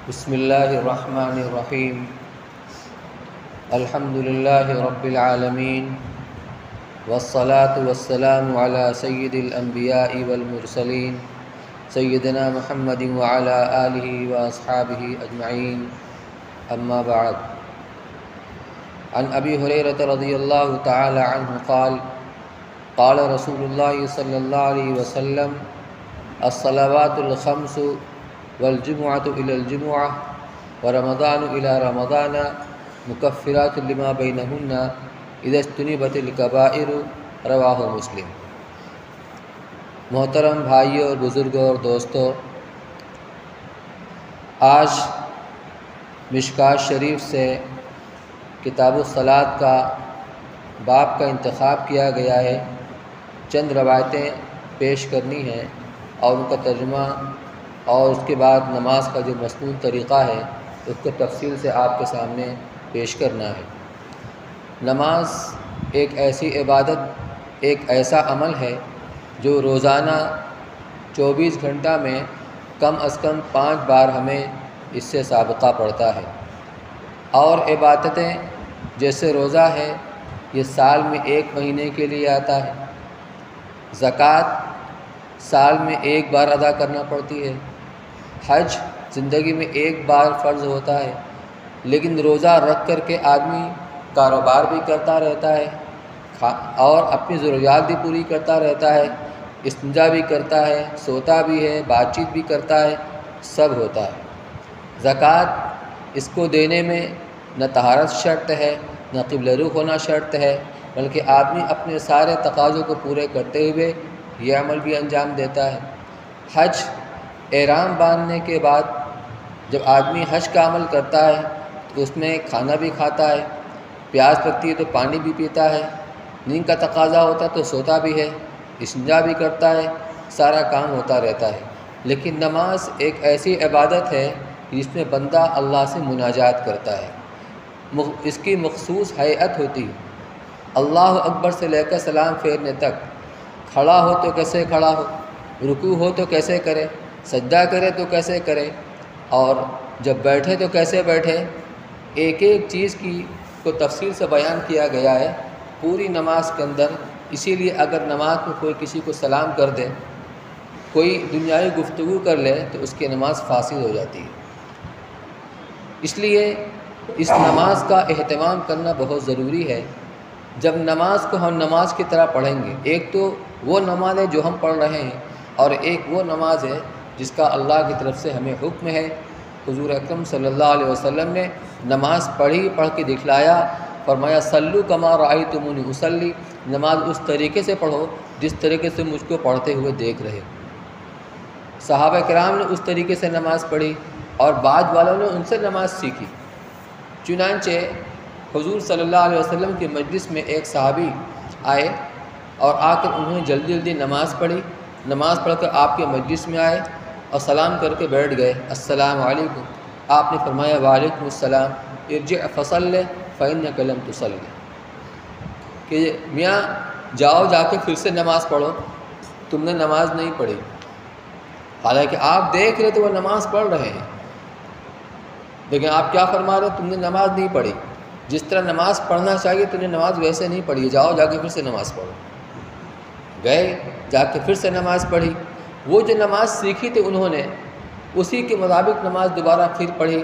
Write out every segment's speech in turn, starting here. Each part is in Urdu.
بسم اللہ الرحمن الرحیم الحمد للہ رب العالمین والصلاة والسلام علی سید الانبیاء والمرسلین سیدنا محمد وعلی آلہ واصحابہ اجمعین اما بعد عن ابی ہریرۃ رضی اللہ تعالی عنہ قال قال رسول اللہ صلی اللہ علیہ وسلم الصلوات الخمس والجمعة إلى الجمعة ورمضان إلى رمضان مكفرات لما بينهن إذا اجتنبت الكبائر رواہ مسلم۔ محترم بھائیوں اور بزرگوں اور دوستوں، آج مشکوٰۃ شریف سے کتاب الصلاۃ کا باب کا انتخاب کیا گیا ہے۔ چند روایتیں پیش کرنی ہیں اور ان کا ترجمہ اور اس کے بعد نماز کا جو مسنون طریقہ ہے اس کو تفصیل سے آپ کے سامنے پیش کرنا ہے۔ نماز ایک ایسی عبادت، ایک ایسا عمل ہے جو روزانہ 24 گھنٹہ میں کم از کم 5 بار ہمیں اس سے سابقہ پڑتا ہے، اور عبادتیں جیسے روزہ ہے یہ سال میں 1 مہینے کے لیے آتا ہے، زکوٰۃ سال میں 1 بار ادا کرنا پڑتی ہے، حج زندگی میں 1 بار فرض ہوتا ہے، لیکن روزہ رکھ کر کے آدمی کاروبار بھی کرتا رہتا ہے اور اپنی ضروریات بھی پوری کرتا رہتا ہے، استنجا بھی کرتا ہے، سوتا بھی ہے، بات چیت بھی کرتا ہے، سب ہوتا ہے۔ زکوٰۃ اس کو دینے میں نہ طہارت شرط ہے نہ قبلہ رخ ہونا شرط ہے، بلکہ آدمی اپنے سارے تقاضوں کو پورے کرتے ہوئے یہ عمل بھی انجام دیتا ہے۔ حج احرام باندھنے کے بعد جب آدمی حج کا عمل کرتا ہے تو اس میں کھانا بھی کھاتا ہے، پیاس لگتی ہے تو پانی بھی پیتا ہے، نیند کا تقاضا ہوتا ہے تو سوتا بھی ہے، استنجا بھی کرتا ہے، سارا کام ہوتا رہتا ہے۔ لیکن نماز ایک ایسی عبادت ہے جس میں بندہ اللہ سے مناجات کرتا ہے، اس کی مخصوص ہیئت ہوتی ہے۔ اللہ اکبر سے لے کر سلام پھیرنے تک، کھڑا ہو تو کیسے کھڑا ہو، رکوع ہو تو کیسے کرے، سجدہ کرے تو کیسے کرے، اور جب بیٹھے تو کیسے بیٹھے، ایک ایک چیز کو تفصیل سے بیان کیا گیا ہے پوری نماز کے اندر۔ اسی لیے اگر نماز میں کوئی کسی کو سلام کر دے، کوئی دنیاوی گفتگو کر لے تو اس کی نماز فاسد ہو جاتی ہے۔ اس لیے اس نماز کا اہتمام کرنا بہت ضروری ہے۔ جب نماز کو ہم نماز کی طرح پڑھیں گے، ایک تو وہ نماز ہے جو ہم پڑھ رہے ہیں، اور ایک وہ نماز ہے جس کا اللہ کی طرف سے ہمیں حکم ہے۔ حضور اکرم صلی اللہ علیہ وسلم نے نماز پڑھ کے دکھلایا، فرمایا صلو کما رأیتمونی اصلی، نماز اس طریقے سے پڑھو جس طریقے سے مجھ کو پڑھتے ہوئے دیکھ رہے۔ صحابہ کرام نے اس طریقے سے نماز پڑھی اور بعد والوں نے ان سے نماز سیکھی۔ چنانچہ حضور صلی اللہ علیہ وسلم کی مجلس میں ایک صحابی آئے اور آ کر انہوں نے جلدی جلدی نماز پڑھی، نماز پڑھ کر آپ کے مجلس میں آئے اور سلام کر کے بیٹھ گئے، السلام علیکم۔ آپ نے فرمایا وعلیکم السلام، ارجع فصلی فإنک لم تصلی، کہ میاں جاؤ جا کے پھر سے نماز پڑھو، تم نے نماز نہیں پڑھی۔ حالانکہ آپ دیکھ رہے تو وہ نماز پڑھ رہے ہیں، لیکن آپ کیا فرما رہے، تم نے نماز نہیں پڑھی، جس طرح نماز پڑھنا چاہیے تم نے نماز ویسے نہیں پڑھی، جاؤ جا کے پھر سے نماز پڑھو۔ گئے جا کے پھر سے نماز پڑھی، وہ جو نماز سیکھی تھی انہوں نے اسی کے مطابق نماز دوبارہ پھر پڑھی،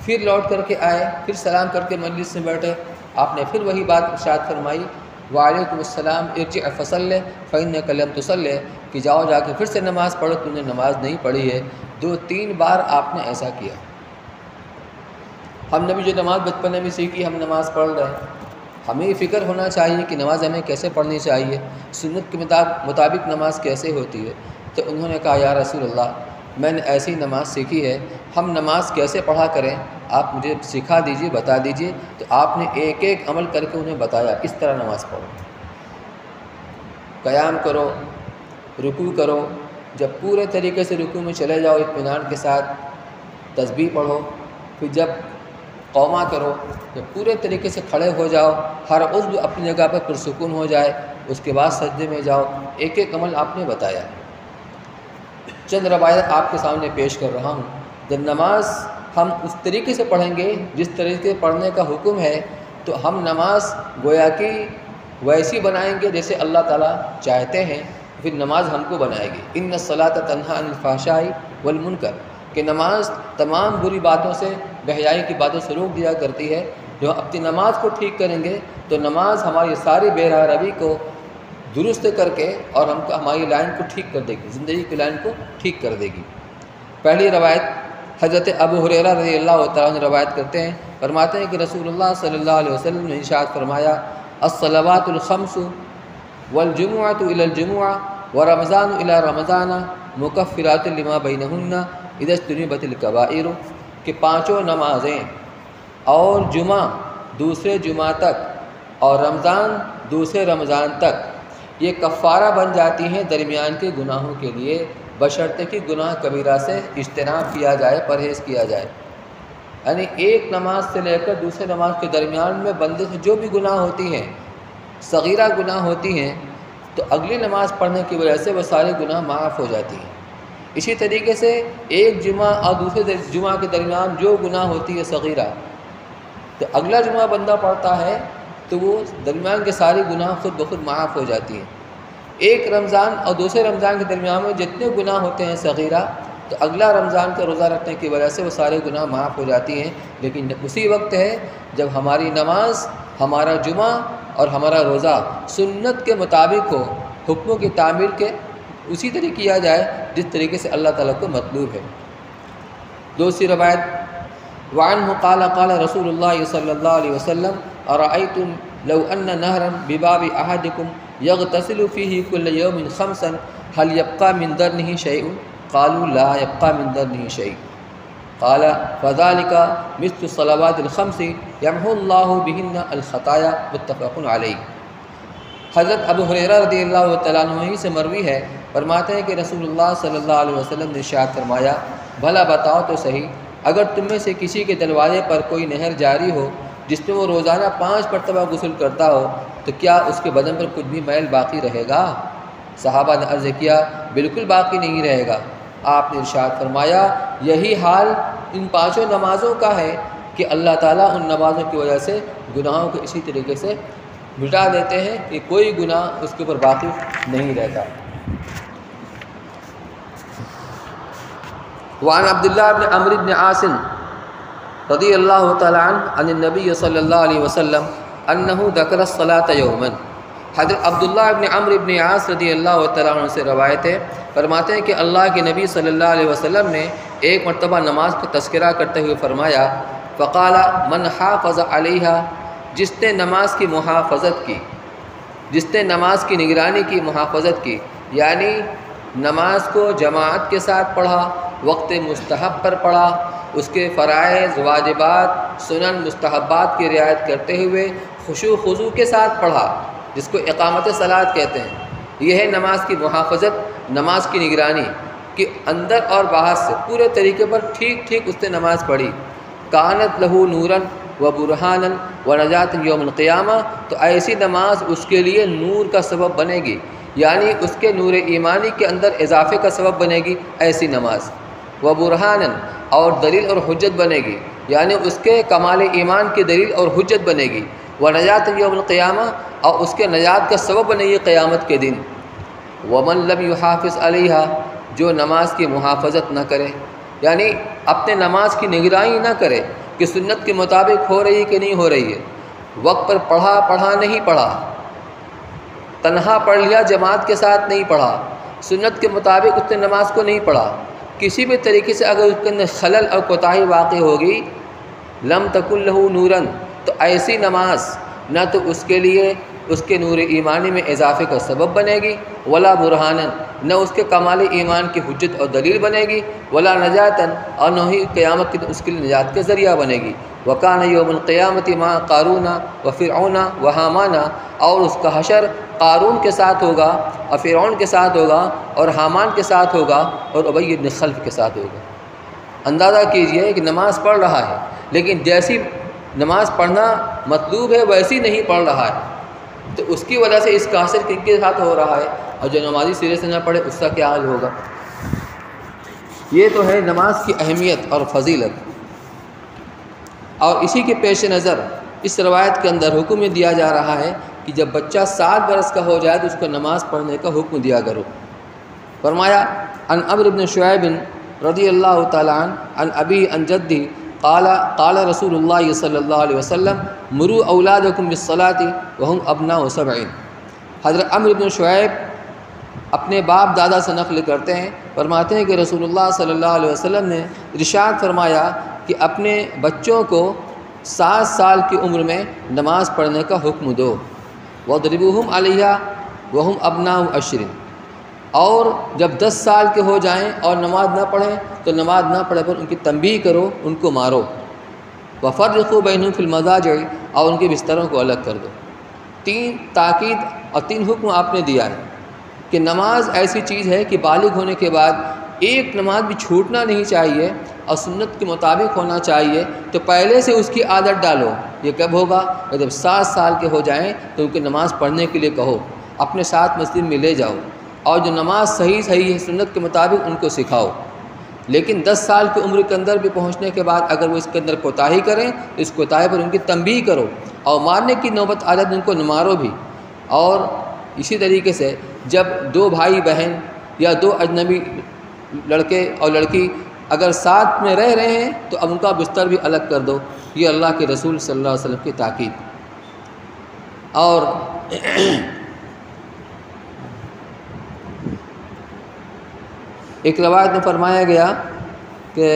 پھر لوٹ کر کے آئے، پھر سلام کر کے مجلس میں بیٹھے، آپ نے پھر وہی بات ارشاد فرمائی وعلیکم السلام ارجع فصلی فإنک لم تصلی، کہ جاؤ جا کے پھر سے نماز پڑھو، تم نے نماز نہیں پڑھی ہے۔ 2-3 بار آپ نے ایسا کیا۔ ہم نے بھی جو نماز بچپنے میں سیکھی ہم نماز پڑھ رہے ہیں، ہمیں فکر ہونا چاہیے کہ نماز ہمیں کیسے پڑھنی چاہیے، سنت کے مطابق نماز کیسے ہوتی ہے۔ تو انہوں نے کہا یا رسول اللہ میں نے ایسی نماز سیکھی ہے، ہم نماز کیسے پڑھا کریں، آپ مجھے سکھا دیجئے، بتا دیجئے۔ تو آپ نے ایک ایک عمل کر کے انہیں بتایا کس طرح نماز پڑھو، قیام کرو، رکوع کرو، جب پورے طریقے سے رکوع میں چلے جاؤ اطمینان کے ساتھ، تسبیح پڑھو، پھر جب قوما کرو، جب پورے طریقے سے کھڑے ہو جاؤ، ہر عضو اپنی جگہ پر پرسکون ہو جائے، اس کے بعد سجدے میں جاؤ، ایک ایک عمل آپ نے بتایا۔ چند روایت آپ کے سامنے پیش کر رہا ہوں۔ جب نماز ہم اس طریقے سے پڑھیں گے جس طریقے سے پڑھنے کا حکم ہے، تو ہم نماز گویا کہ ویسی بنائیں گے جیسے اللہ تعالیٰ چاہتے ہیں، پھر نماز ہم کو بنائے گی۔ ان الصلاۃ تنہی عن الفحشاء والمنکر، کہ نماز تمام بری باتوں سے، بحیائی کی باتوں سے روک دیا کرتی ہے۔ جو اپنی نماز کو ٹھیک کریں گے تو نماز ہماری ساری بے راہ روی کو درست کر کے اور ہم کو ہماری لائن کو ٹھیک کر دے گی، زندگی کی لائن کو ٹھیک کر دے گی۔ پہلی روایت حضرت ابو ہریرہ رضی اللہ تعالیٰ عنہ روایت کرتے ہیں، فرماتے ہیں کہ رسول اللہ صلی اللہ علیہ وسلم نے ارشاد فرمایا، الصلوات الخمس والجمعۃ الی الجمعہ ورمضان الی رمضان مکفرات لما بینہن اذا اجتنبت الکبائر، کہ پانچوں نمازیں اور جمعہ دوسرے جمعہ تک اور رمضان دوسرے رمضان تک یہ کفارہ بن جاتی ہیں درمیان کے گناہوں کے لیے، بشرطے کہ گناہ کبیرہ سے اجتناب کیا جائے، پرہیز کیا جائے۔ یعنی ایک نماز سے لے کر دوسرے نماز کے درمیان میں بندے سے جو بھی گناہ ہوتی ہیں، صغیرہ گناہ ہوتی ہیں، تو اگلی نماز پڑھنے کی وجہ سے وہ سارے گناہ معاف ہو جاتی ہیں۔ اسی طریقے سے ایک جمعہ اور دوسرے جمعہ کے درمیان جو گناہ ہوتی ہے صغیرہ، تو اگلا جمعہ بندہ پڑھتا ہے تو وہ درمیان کے ساری گناہ خود بخود معاف ہو جاتی ہیں۔ ایک رمضان اور دوسرے رمضان کے درمیان میں جتنے گناہ ہوتے ہیں صغیرہ، تو اگلا رمضان کا روزہ رکھنے کی وجہ سے وہ سارے گناہ معاف ہو جاتی ہیں۔ لیکن اسی وقت ہے جب ہماری نماز، ہمارا جمعہ اور ہمارا روزہ سنت کے مطابق ہو، حکموں کی تعمیل کے اسی طرح کیا جائے جس طریقے سے اللہ تعالیٰ کو مطلوب ہے۔ دوسری روایت وعنہ قال قال رسول اللہ صلی اللہ علیہ وسلم ارأیتم لو ان نہرا بباب احدکم یغتسل فیہ کل یوم خمسا هل یبقى من درنہ شیء؟ قالوا لا يبقى من درنہ شیء۔ قال فذلك مثل الصلوات الخمس یمحو اللہ بہن الخطایا، متفق علیہ۔ حضرت ابو ہریرہ رضی اللہ تعالیٰ عنہ سے مروی ہے، فرماتے ہیں کہ رسول اللہ صلی اللہ علیہ وسلم نے ارشاد فرمایا، بھلا بتاؤ تو صحیح، اگر تم میں سے کسی کے دروازے پر کوئی نہر جاری ہو جس میں وہ روزانہ 5 مرتبہ غسل کرتا ہو، تو کیا اس کے بدن پر کچھ بھی میل باقی رہے گا؟ صحابہ نے عرض کیا، بالکل باقی نہیں رہے گا۔ آپ نے ارشاد فرمایا، یہی حال ان 5 نمازوں کا ہے کہ اللہ تعالیٰ ان نمازوں کی وجہ سے گناہوں کو اسی طریقے سے مٹا دیتے ہیں کہ کوئی گناہ اس کے اوپر باقی نہیں رہتا۔ وعن عبداللہ بن عمرو بن عاص رضی اللہ تعالیٰ عنہ عن النبی صلی اللہ علیہ وسلم انہ ذکر الصلاۃ یوما، حضرت عبداللہ بن عمرو بن عاص رضی اللہ تعالیٰ عنہ سے روایت ہے، فرماتے ہیں کہ اللہ کے نبی صلی اللہ علیہ وسلم نے ایک مرتبہ نماز کا تذکرہ کرتے ہوئے فرمایا، فقال من حافظ علیہا، جس نے نماز کی محافظت کی، جس نے نماز کی نگرانی کی، محافظت کی، یعنی نماز کو جماعت کے ساتھ پڑھا، وقت مستحب پر پڑھا، اس کے فرائض، واجبات، سنن، مستحبات کی رعایت کرتے ہوئے خشوع خضوع کے ساتھ پڑھا، جس کو اقامت صلاۃ کہتے ہیں۔ یہ ہے نماز کی محافظت، نماز کی نگرانی، کہ اندر اور باہر سے پورے طریقے پر ٹھیک ٹھیک اس نے نماز پڑھی۔ کانت لہو نوراً و برہاناً و نجات یوم القیامہ، تو ایسی نماز اس کے لیے نور کا سبب بنے گی، یعنی اس کے نور ایمانی کے اندر اضافے کا سبب بنے گی ایسی نماز۔ و برہاناً، اور دلیل اور حجت بنے گی، یعنی اس کے کمال ایمان کی دلیل اور حجت بنے گی۔ و نجات یوم القیامہ، اور اس کے نجات کا سبب بنے گی قیامت کے دن۔ ومن لم یحافظ علیہا، جو نماز کی محافظت نہ کرے، یعنی اپنے نماز کی نگرانی نہ کرے کہ سنت کے مطابق ہو رہی ہے کہ نہیں ہو رہی ہے، وقت پر پڑھا نہیں پڑھا، تنہا پڑھ لیا، جماعت کے ساتھ نہیں پڑھا، سنت کے مطابق اس نے نماز کو نہیں پڑھا، کسی بھی طریقے سے اگر اس کے اندر خلل اور کوتاہی واقع ہوگی، لم تکن لہو نوراً، تو ایسی نماز نہ تو اس کے لیے اس کے نور ایمانی میں اضافے کا سبب بنے گی، ولا برہاناً، نہ اس کے کمال ایمان کی حجت اور دلیل بنے گی، ولا نجاتاً، اور نہ ہی قیامت کے اس کے لیے نجات کا ذریعہ بنے گی۔ وکان یوم القیامت مع قارون و فرعون و حامان، اور اس کا حشر قارون کے ساتھ ہوگا اور فرعون کے ساتھ ہوگا اور حامان کے ساتھ ہوگا اور ابی بن خلف کے ساتھ ہوگا۔ اندازہ کیجئے کہ نماز پڑھ رہا ہے، لیکن جیسی نماز پڑھنا مطلوب ہے ویسی نہیں پڑھ رہا ہے، تو اس کی وجہ سے اس کا اثر کن کے ساتھ ہو رہا ہے، اور جو نمازی سرے سے نہ پڑھے اس کا کیا حال ہوگا۔ یہ تو ہے نماز کی اہمیت اور فضیلت۔ اور اسی کے پیش نظر اس روایت کے اندر حکم یہ دیا جا رہا ہے کہ جب بچہ 7 برس کا ہو جائے تو اس کو نماز پڑھنے کا حکم دیا کرو۔ فرمایا عن عمرو بن شعیب رضی اللہ تعالیٰ عنہ عن ابی عن جدی قال رسول اللہ صلی اللہ علیہ وسلم مروا اولادکم بالصلاة وهم ابناء 7۔ حضرت عمرو بن شعیب اپنے باپ دادا سے نقل کرتے ہیں، فرماتے ہیں کہ رسول اللہ صلی اللہ علیہ وسلم نے ارشاد فرمایا کہ اپنے بچوں کو 7 سال کی عمر میں نماز پڑھنے کا حکم دو، وَاضْرِبُوهُمْ عَلَيْهَا وَهُمْ أَبْنَاءُ 10۔ اور جب 10 سال کے ہو جائیں اور نماز نہ پڑھیں تو نماز نہ پڑھے پر ان کی تنبیہ کرو، ان کو مارو، وَفَرِّقُوا بَيْنَهُمْ فِي الْمَضَاجِعِ، اور ان کے بستروں کو الگ کر دو۔ 3 تاکید اور 3 حکم آپ نے دیا ہے کہ نماز ایسی چیز ہے کہ بالغ ہونے کے بعد ایک نماز بھی چھوٹنا نہیں چاہیے اور سنت کے مطابق ہونا چاہیے، تو پہلے سے اس کی عادت ڈالو۔ یہ کب ہوگا؟ جب 7 سال کے ہو جائیں تو ان کی نماز پڑھنے کے لیے کہو، اپنے ساتھ مسجد میں لے جاؤ، اور جو نماز صحیح ہے سنت کے مطابق ان کو سکھاؤ۔ لیکن 10 سال کی عمر کے اندر بھی پہنچنے کے بعد اگر وہ اس کے اندر کوتاہی کریں تو اس کوتاہی پر ان کی تنبیہ کرو، اور مارنے کی نوبت آ جائے ان کو مارو بھی۔ اور اسی طریقے سے جب 2 بھائی بہن یا 2 اجنبی لڑکے اور لڑکی اگر ساتھ میں رہ رہے ہیں تو اب ان کا بستر بھی الگ کر دو۔ یہ اللہ کے رسول صلی اللہ علیہ وسلم کی تاکید۔ اور ایک روایت میں فرمایا گیا کہ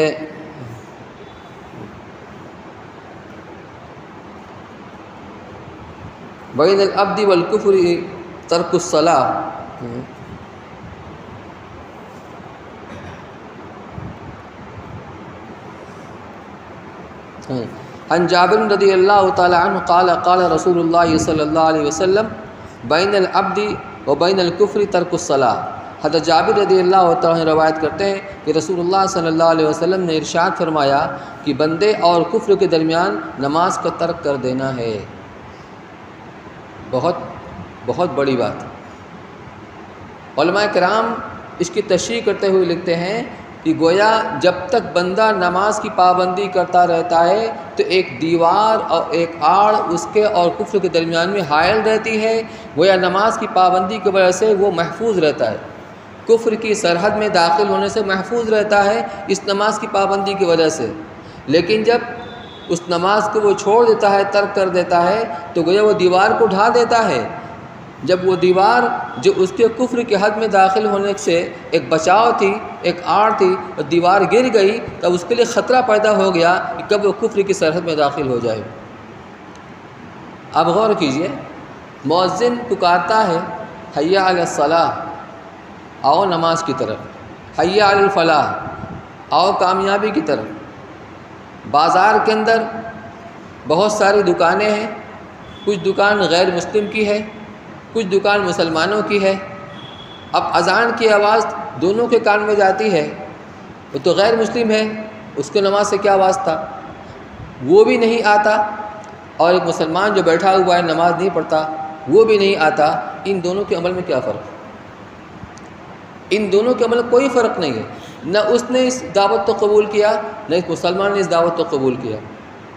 بین العبد والکفر ترک الصلاۃ، عن جابر رضی اللہ تعالی عنہ قال قال رسول اللہ صلی اللہ علیہ وسلم بین العبد و بین الکفر ترک الصلاۃ۔ حضرت جابر رضی اللہ تعالیٰ عنہ روایت کرتے ہیں کہ رسول اللہ صلی اللہ علیہ وسلم نے ارشاد فرمایا کہ بندے اور کفر کے درمیان نماز کا ترک کر دینا ہے۔ بہت بڑی بات۔ علماء کرام اس کی تشریح کرتے ہوئے لکھتے ہیں کہ گویا جب تک بندہ نماز کی پابندی کرتا رہتا ہے تو ایک دیوار اور ایک آڑ اس کے اور کفر کے درمیان میں حائل رہتی ہے، گویا نماز کی پابندی کی وجہ سے وہ محفوظ رہتا ہے، کفر کی سرحد میں داخل ہونے سے محفوظ رہتا ہے اس نماز کی پابندی کی وجہ سے۔ لیکن جب اس نماز کو وہ چھوڑ دیتا ہے، ترک کر دیتا ہے، تو گویا وہ دیوار کو ڈھا دیتا ہے۔ جب وہ دیوار جو اس کے کفر کے حد میں داخل ہونے سے ایک بچاؤ تھی، ایک آڑ تھی، اور دیوار گر گئی تب اس کے لیے خطرہ پیدا ہو گیا کہ کب وہ کفر کی سرحد میں داخل ہو جائے۔ اب غور کیجئے، مؤذن پکارتا ہے حی علی الصلاۃ، آؤ نماز کی طرف، حی علی الفلاح، آؤ کامیابی کی طرف۔ بازار کے اندر بہت ساری دکانیں ہیں، کچھ دکان غیر مسلم کی ہے، کچھ دکان مسلمانوں کی ہے۔ اب اذان کی آواز دونوں کے کان میں جاتی ہے، وہ تو غیر مسلم ہے، اس کو نماز سے کیا واسطہ، وہ بھی نہیں آتا، اور ایک مسلمان جو بیٹھا ہوا ہے نماز نہیں پڑھتا وہ بھی نہیں آتا۔ ان دونوں کے عمل میں کیا فرق؟ ان دونوں کے عمل میں کوئی فرق نہیں ہے، نہ اس نے اس دعوت کو قبول کیا نہ اس مسلمان نے اس دعوت کو قبول کیا۔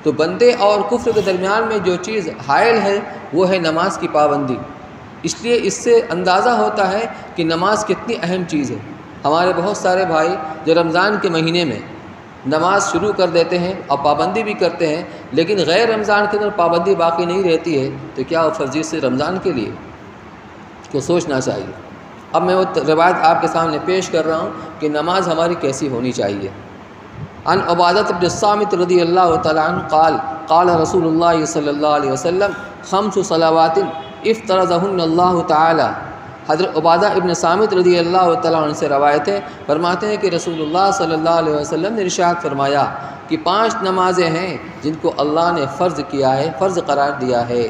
تو بندے اور کفر کے درمیان میں جو چیز حائل ہے وہ ہے نماز کی پابندی۔ اس لیے اس سے اندازہ ہوتا ہے کہ نماز کتنی اہم چیز ہے۔ ہمارے بہت سارے بھائی جو رمضان کے مہینے میں نماز شروع کر دیتے ہیں اور پابندی بھی کرتے ہیں، لیکن غیر رمضان کے اندر پابندی باقی نہیں رہتی ہے، تو کیا وہ فرضیت سے رمضان کے لیے کو سوچنا چاہیے۔ اب میں وہ روایت آپ کے سامنے پیش کر رہا ہوں کہ نماز ہماری کیسی ہونی چاہیے۔ عن عبادۃ بن الصامت رضی اللہ تعالیٰ عنہ قال قال رسول اللہ صلی اللہ علیہ وسلم 5 صلوات افترضہن اللہ تعالی۔ حضرت عبادہ ابن صامت رضی اللہ تعالیٰ عنہ سے روایت ہے، فرماتے ہیں کہ رسول اللہ صلی اللہ علیہ وسلم نے ارشاد فرمایا کہ 5 نمازیں ہیں جن کو اللہ نے فرض کیا ہے، فرض قرار دیا ہے۔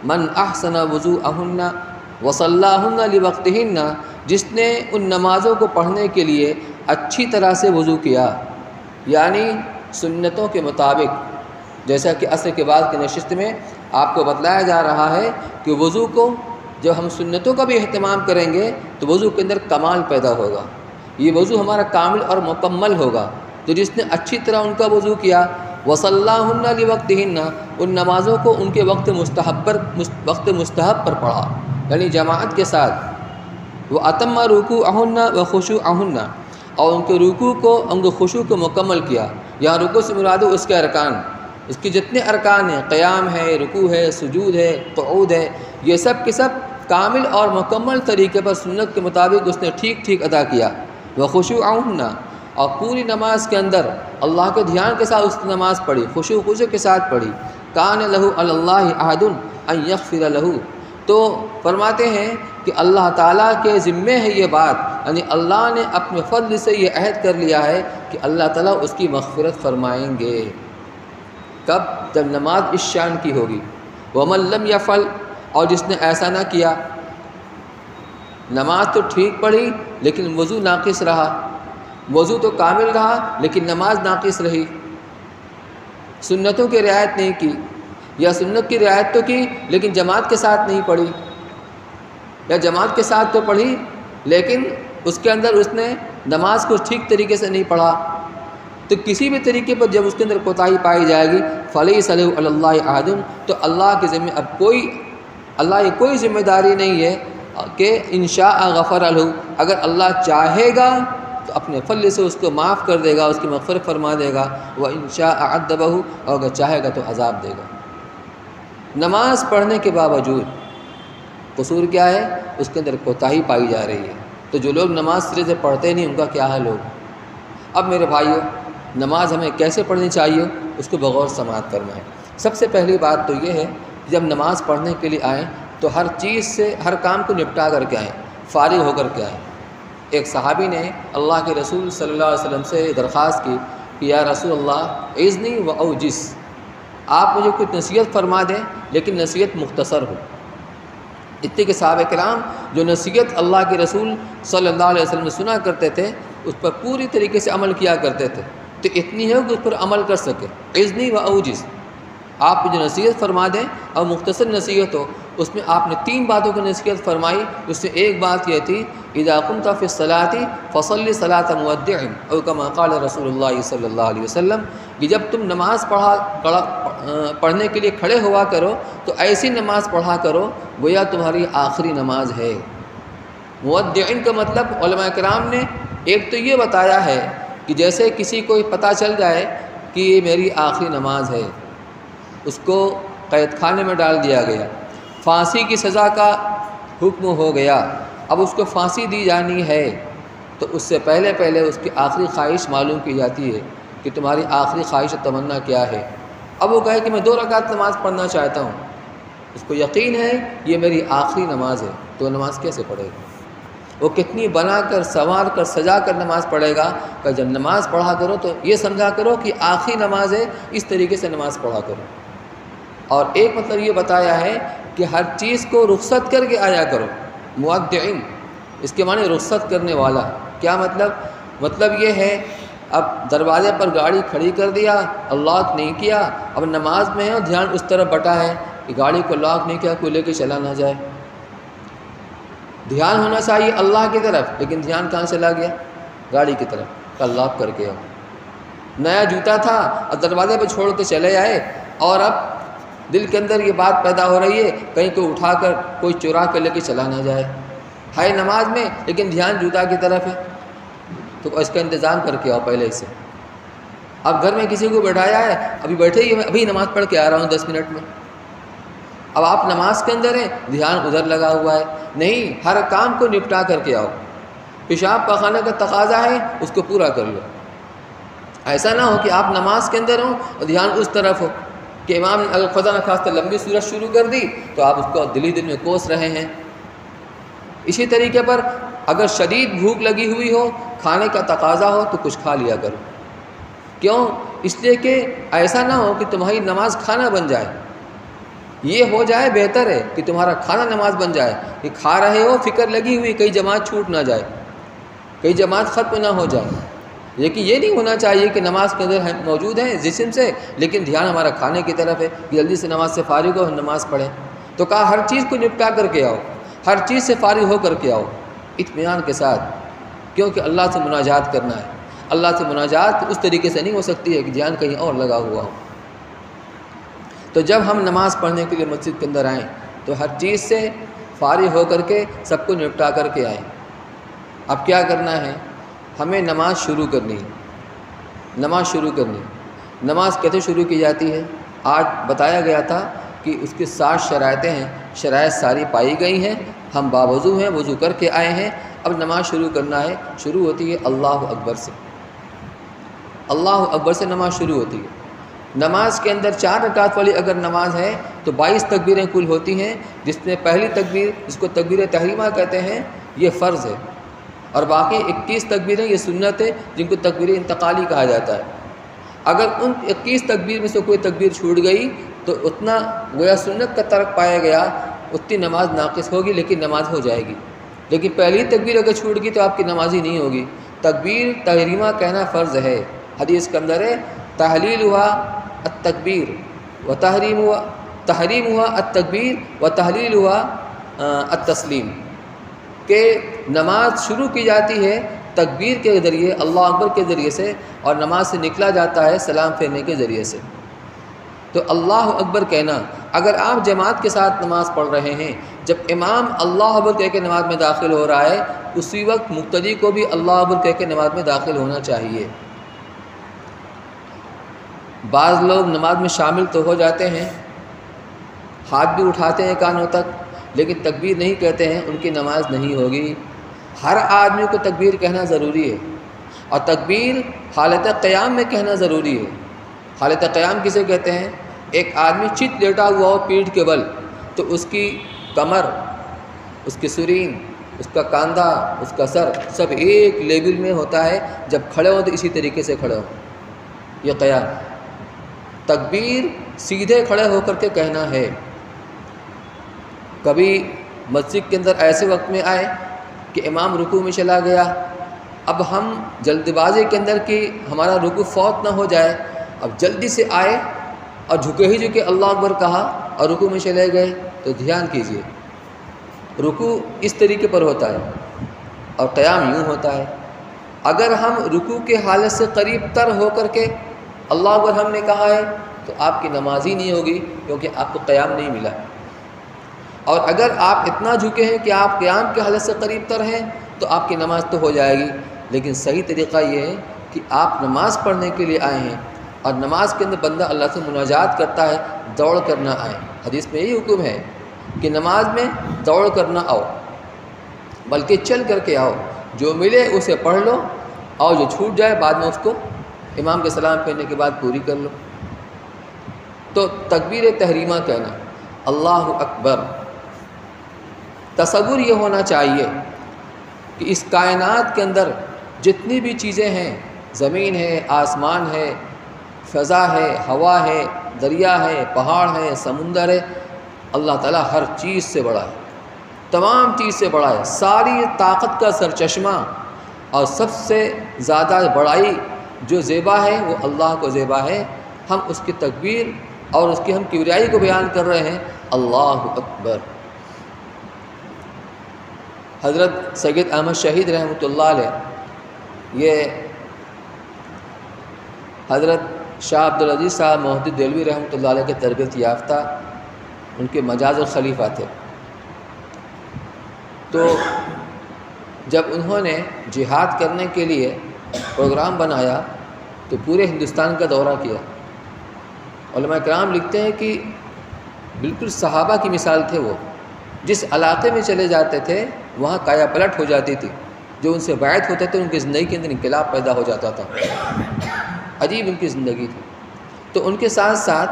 من احسن وضوءہن وصلاہن لوقتہن، جس نے ان نمازوں کو پڑھنے کے لیے اچھی طرح سے وضو کیا، یعنی سنتوں کے مطابق، جیسا کہ عصر کے بعد کی نشست میں آپ کو بتلایا جا رہا ہے کہ وضو کو جب ہم سنتوں کا بھی اہتمام کریں گے تو وضو کے اندر کمال پیدا ہوگا، یہ وضو ہمارا کامل اور مکمل ہوگا۔ تو جس نے اچھی طرح ان کا وضو کیا، وصلاہن لوقتہن، ان نمازوں کو ان کے وقت مستحب پر پڑھا، یعنی جماعت کے ساتھ۔ واتم رکوعہن وخشوعہن، اور ان کے رکوع کو، ان کے خشوع کو مکمل کیا۔ یہاں رکوع سے مراد اس کے ارکان، اس کی جتنے ارکان ہیں، قیام ہے، رکوع ہے، سجود ہے، قعود ہے، یہ سب کے سب کامل اور مکمل طریقے پر سنت کے مطابق اس نے ٹھیک ادا کیا۔ وخشوعہن، اور پوری نماز کے اندر اللہ کے دھیان کے ساتھ اس نے نماز پڑھی، خشوع کے ساتھ پڑھی۔ کان لہ علی اللہ عہد ان یغفر لہ، تو فرماتے ہیں کہ اللہ تعالیٰ کے ذمے ہے یہ بات، یعنی اللہ نے اپنے فضل سے یہ عہد کر لیا ہے کہ اللہ تعالیٰ اس کی مغفرت فرمائیں گے۔ کب؟ جب نماز اس شان کی ہوگی۔ ومن لم یفعل، اور جس نے ایسا نہ کیا، نماز تو ٹھیک پڑھی لیکن وضو ناقص رہا، وضو تو کامل رہا لیکن نماز ناقص رہی، سنتوں کی رعایت نہیں کی، یا سنت کی رعایت تو کی لیکن جماعت کے ساتھ نہیں پڑھی، یا جماعت کے ساتھ تو پڑھی لیکن اس کے اندر اس نے نماز کو ٹھیک طریقے سے نہیں پڑھا، تو کسی بھی طریقے پر جب اس کے اندر کوتاہی پائی جائے گی، فلیس لہ علی اللہ عہد، تو اللہ کے ذمہ اب اللہ یہ کوئی ذمہ داری نہیں ہے کہ انشاء غفر لہ، اگر اللہ چاہے گا تو اپنے فضل سے اس کو معاف کر دے گا، اس کی مغفرت فرما دے گا، وانشاء عذبہ، اور اگر چاہے گا تو عذاب دے گا۔ نماز پڑھنے کے باوجود قصور کیا ہے؟ اس کے اندر کوتاہی پائی جا رہی ہے، تو جو لوگ نماز سرے سے پڑھتے نہیں ان کا کیا حال ہوگا؟ اب میرے بھائیوں، نماز ہمیں کیسے پڑھنی چاہیے اس کو بغور سماعت فرمائیں۔ سب سے پہلی بات تو یہ ہے کہ جب نماز پڑھنے کے لیے آئیں تو ہر چیز سے، ہر کام کو نپٹا کر کے آئیں، فارغ ہو کر کے آئیں۔ ایک صحابی نے اللہ کے رسول صلی اللہ علیہ وسلم سے درخواست کی کہ یا رسول اللہ اذنی و اوجز، آپ مجھے کچھ نصیحت فرما دیں لیکن نصیحت مختصر ہو۔ اتنے کہ صحابہ کرام جو نصیحت اللہ کے رسول صلی اللہ علیہ وسلم نے سنا کرتے تھے اس پر پوری طریقے سے عمل کیا کرتے تھے، تو اتنی ہے کہ اس پر عمل کر سکے۔ اذنی و اوجز، آپ جو نصیحت فرما دیں اور مختصر نصیحت ہو، اس میں آپ نے 3 باتوں کی نصیحت فرمائی۔ اس سے ایک بات یہ تھی اذا قمت فی الصلاۃ فصلی صلاۃ مودع، او کما قال رسول اللہ صلی اللہ علیہ وسلم، کہ جب تم نماز پڑھنے کے لیے کھڑے ہوا کرو تو ایسی نماز پڑھا کرو گویا تمہاری آخری نماز ہے۔ مودع کا مطلب علماء کرام نے ایک تو یہ بتایا ہے کہ جیسے کسی کو پتہ چل جائے کہ یہ میری آخری نماز ہے، اس کو قید خانے میں ڈال دیا گیا، پھانسی کی سزا کا حکم ہو گیا، اب اس کو پھانسی دی جانی ہے، تو اس سے پہلے اس کی آخری خواہش معلوم کی جاتی ہے کہ تمہاری آخری خواہش و تمنا کیا ہے۔ اب وہ کہے کہ میں 2 رکعت نماز پڑھنا چاہتا ہوں، اس کو یقین ہے یہ میری آخری نماز ہے، تو نماز کیسے پڑھے گا؟ وہ کتنی بنا کر، سنوار کر، سجا کر نماز پڑھے گا کہ جب نماز پڑھا کرو تو یہ سمجھا کرو کہ آخری نماز ہے، اس طریقے سے نماز پڑھا کرو۔ اور ایک مطلب یہ بتایا ہے کہ ہر چیز کو رخصت کر کے آیا کرو۔ مودعین اس کے معنی رخصت کرنے والا۔ کیا مطلب؟ مطلب یہ ہے اب دروازے پر گاڑی کھڑی کر دیا، لاک نہیں کیا، اب نماز میں ہے، دھیان اس طرف بٹا ہے کہ گاڑی کو لاک نہیں کیا کوئی لے کے چلا نہ جائے۔ دھیان ہونا چاہیے اللہ کی طرف، لیکن دھیان کہاں چلا گیا؟ گاڑی کی طرف، کل لاک کر کے آؤ۔ نیا جوتا تھا اور دروازے پہ چھوڑ کے چلے آئے، اور اب دل کے اندر یہ بات پیدا ہو رہی ہے کہیں کوئی اٹھا کر کوئی چرا کر لے کے چلا نہ جائے، ہے نماز میں لیکن دھیان جوتا کی طرف ہے، تو اس کا انتظام کر کے آؤ پہلے سے۔ اب گھر میں کسی کو بیٹھایا ہے، ابھی بیٹھے ہی ابھی نماز پڑھ کے آ رہا ہوں 10 منٹ میں، اب آپ نماز کے اندر ہیں، دھیان ادھر لگا ہوا ہے، نہیں، ہر کام کو نپٹا کر کے آؤ۔ پیشاب پاخانہ کا تقاضا ہے اس کو پورا کر لو، ایسا نہ ہو کہ آپ نماز کے اندر ہوں اور دھیان اس طرف ہو کہ امام نے اگر خدا نخواستہ لمبی سورت شروع کر دی تو آپ اس کو دل میں کوس رہے ہیں۔ اسی طریقے پر اگر شدید بھوک لگی ہوئی ہو، کھانے کا تقاضا ہو تو کچھ کھا لیا کرو۔ کیوں؟ اس لیے کہ ایسا نہ ہو کہ تمہاری نماز کھانا بن جائے، یہ ہو جائے بہتر ہے کہ تمہارا کھانا نماز بن جائے، کہ کھا رہے ہو فکر لگی ہوئی کہیں جماعت چھوٹ نہ جائے، کہیں جماعت ختم نہ ہو جائے۔ لیکن یہ نہیں ہونا چاہیے کہ نماز کے اندر موجود ہیں جسم سے لیکن دھیان ہمارا کھانے کی طرف ہے، جلدی سے نماز سے فارغ ہو نماز پڑھیں۔ تو کہا ہر چیز کو نپٹا کر کے آؤ، ہر چیز سے فارغ ہو کر کے آؤ اطمینان کے ساتھ، کیونکہ اللہ سے مناجات کرنا ہے۔ اللہ سے مناجات اس طریقے سے نہیں ہو سکتی ہے کہ دھیان کہیں اور لگا ہوا ہو۔ تو جب ہم نماز پڑھنے کے لیے مسجد کے اندر آئیں تو ہر چیز سے فارغ ہو کر کے سب کو نپٹا کر کے آئیں۔ اب کیا کرنا ہے؟ ہمیں نماز شروع کرنی ہے۔ نماز شروع کرنی، نماز کیسے شروع کی جاتی ہے؟ آج بتایا گیا تھا کہ اس کی 7 شرائطیں ہیں، شرائط ساری پائی گئی ہیں، ہم باوضو ہیں، وضو کر کے آئے ہیں، اب نماز شروع کرنا ہے۔ شروع ہوتی ہے اللہ اکبر سے، اللہ اکبر سے نماز شروع ہوتی ہے۔ نماز کے اندر 4 رکعت والی اگر نماز ہے تو 22 تکبیریں کل ہوتی ہیں، جس میں پہلی تکبیر جس کو تکبیر تحریمہ کہتے ہیں یہ فرض ہے، اور باقی 21 تکبیریں یہ سنت ہے جن کو تکبیر انتقالی کہا جاتا ہے۔ اگر ان 21 تکبیر میں سے کوئی تکبیر چھوٹ گئی تو اتنا گویا سنت کا ترک پایا گیا، اتنی نماز ناقص ہوگی لیکن نماز ہو جائے گی۔ لیکن پہلی تکبیر اگر چھوٹ گئی تو آپ کی نماز ہی نہیں ہوگی۔ تکبیر تحریمہ کہنا فرض ہے، حدیث کے اندر ہے تحلیل ہوا التکبیر و تحریم ہوا التکبیر و تحلیل ہوا التسلیم، کہ نماز شروع کی جاتی ہے تکبیر کے ذریعے، اللہ اکبر کے ذریعے سے، اور نماز سے نکلا جاتا ہے سلام پھیرنے کے ذریعے سے۔ تو اللہ اکبر کہنا، اگر آپ جماعت کے ساتھ نماز پڑھ رہے ہیں، جب امام اللہ اکبر کہہ کے نماز میں داخل ہو رہا ہے اسی وقت مقتدی کو بھی اللہ اکبر کہہ کے نماز میں داخل ہونا چاہیے۔ بعض لوگ نماز میں شامل تو ہو جاتے ہیں، ہاتھ بھی اٹھاتے ہیں کانوں تک، لیکن تکبیر نہیں کہتے ہیں، ان کی نماز نہیں ہوگی۔ ہر آدمی کو تکبیر کہنا ضروری ہے، اور تکبیر حالت قیام میں کہنا ضروری ہے۔ حالت قیام کسے کہتے ہیں؟ ایک آدمی چت لیٹا ہوا ہو پیٹھ کے بل، تو اس کی کمر، اس کی سرین، اس کا کاندھا، اس کا سر سب ایک لیول میں ہوتا ہے، جب کھڑے ہوں تو اسی طریقے سے کھڑے ہوں، یہ قیام۔ تکبیر سیدھے کھڑے ہو کر کے کہنا ہے۔ کبھی مسجد کے اندر ایسے وقت میں آئے کہ امام رکوع میں چلا گیا، اب ہم جلد بازی کے اندر کہ ہمارا رکوع فوت نہ ہو جائے، اب جلدی سے آئے اور جھکے ہی جھکے اللہ اکبر کہا اور رکوع میں چلے گئے، تو دھیان کیجیے، رکوع اس طریقے پر ہوتا ہے اور قیام یوں ہوتا ہے۔ اگر ہم رکوع کے حالت سے قریب تر ہو کر کے اللہ اکبر ہم نے کہا ہے تو آپ کی نماز ہی نہیں ہوگی، کیونکہ آپ کو قیام نہیں ملا۔ اور اگر آپ اتنا جھکے ہیں کہ آپ قیام کے حالت سے قریب تر ہیں تو آپ کی نماز تو ہو جائے گی، لیکن صحیح طریقہ یہ ہے کہ آپ نماز پڑھنے کے لیے آئے ہیں، اور نماز کے اندر بندہ اللہ سے مناجات کرتا ہے، دوڑ کر نہ آئے۔ حدیث میں یہی حکم ہے کہ نماز میں دوڑ کر نہ آؤ، بلکہ چل کر کے آؤ، جو ملے اسے پڑھ لو، اور جو چھوٹ جائے بعد میں اس کو امام کے سلام پھیرنے کے بعد پوری کر لو۔ تو تکبیر تحریمہ کہنا، اللہ اکبر، تصور یہ ہونا چاہیے کہ اس کائنات کے اندر جتنی بھی چیزیں ہیں، زمین ہے، آسمان ہے، فضا ہے، ہوا ہے، دریا ہے، پہاڑ ہے، سمندر ہے، اللہ تعالیٰ ہر چیز سے بڑا ہے، تمام چیز سے بڑا ہے، ساری طاقت کا سرچشمہ، اور سب سے زیادہ بڑائی جو زیبا ہے وہ اللہ کو زیبا ہے۔ ہم اس کی تکبیر اور اس کی ہم کبریائی کو بیان کر رہے ہیں، اللہ اکبر۔ حضرت سید احمد شہید رحمۃ اللہ علیہ، یہ حضرت شاہ عبدالعزیز صاحب محدث دہلوی رحمۃ اللہ علیہ کے تربیت یافتہ ان کے مجاز الخلیفہ تھے۔ تو جب انہوں نے جہاد کرنے کے لیے پروگرام بنایا تو پورے ہندوستان کا دورہ کیا۔ علماء کرام لکھتے ہیں کہ بالکل صحابہ کی مثال تھے وہ، جس علاقے میں چلے جاتے تھے وہاں کایا پلٹ ہو جاتی تھی، جو ان سے بیعت ہوتے تھے ان کی زندگی کے اندر انقلاب پیدا ہو جاتا تھا، عجیب ان کی زندگی تھی۔ تو ان کے ساتھ ساتھ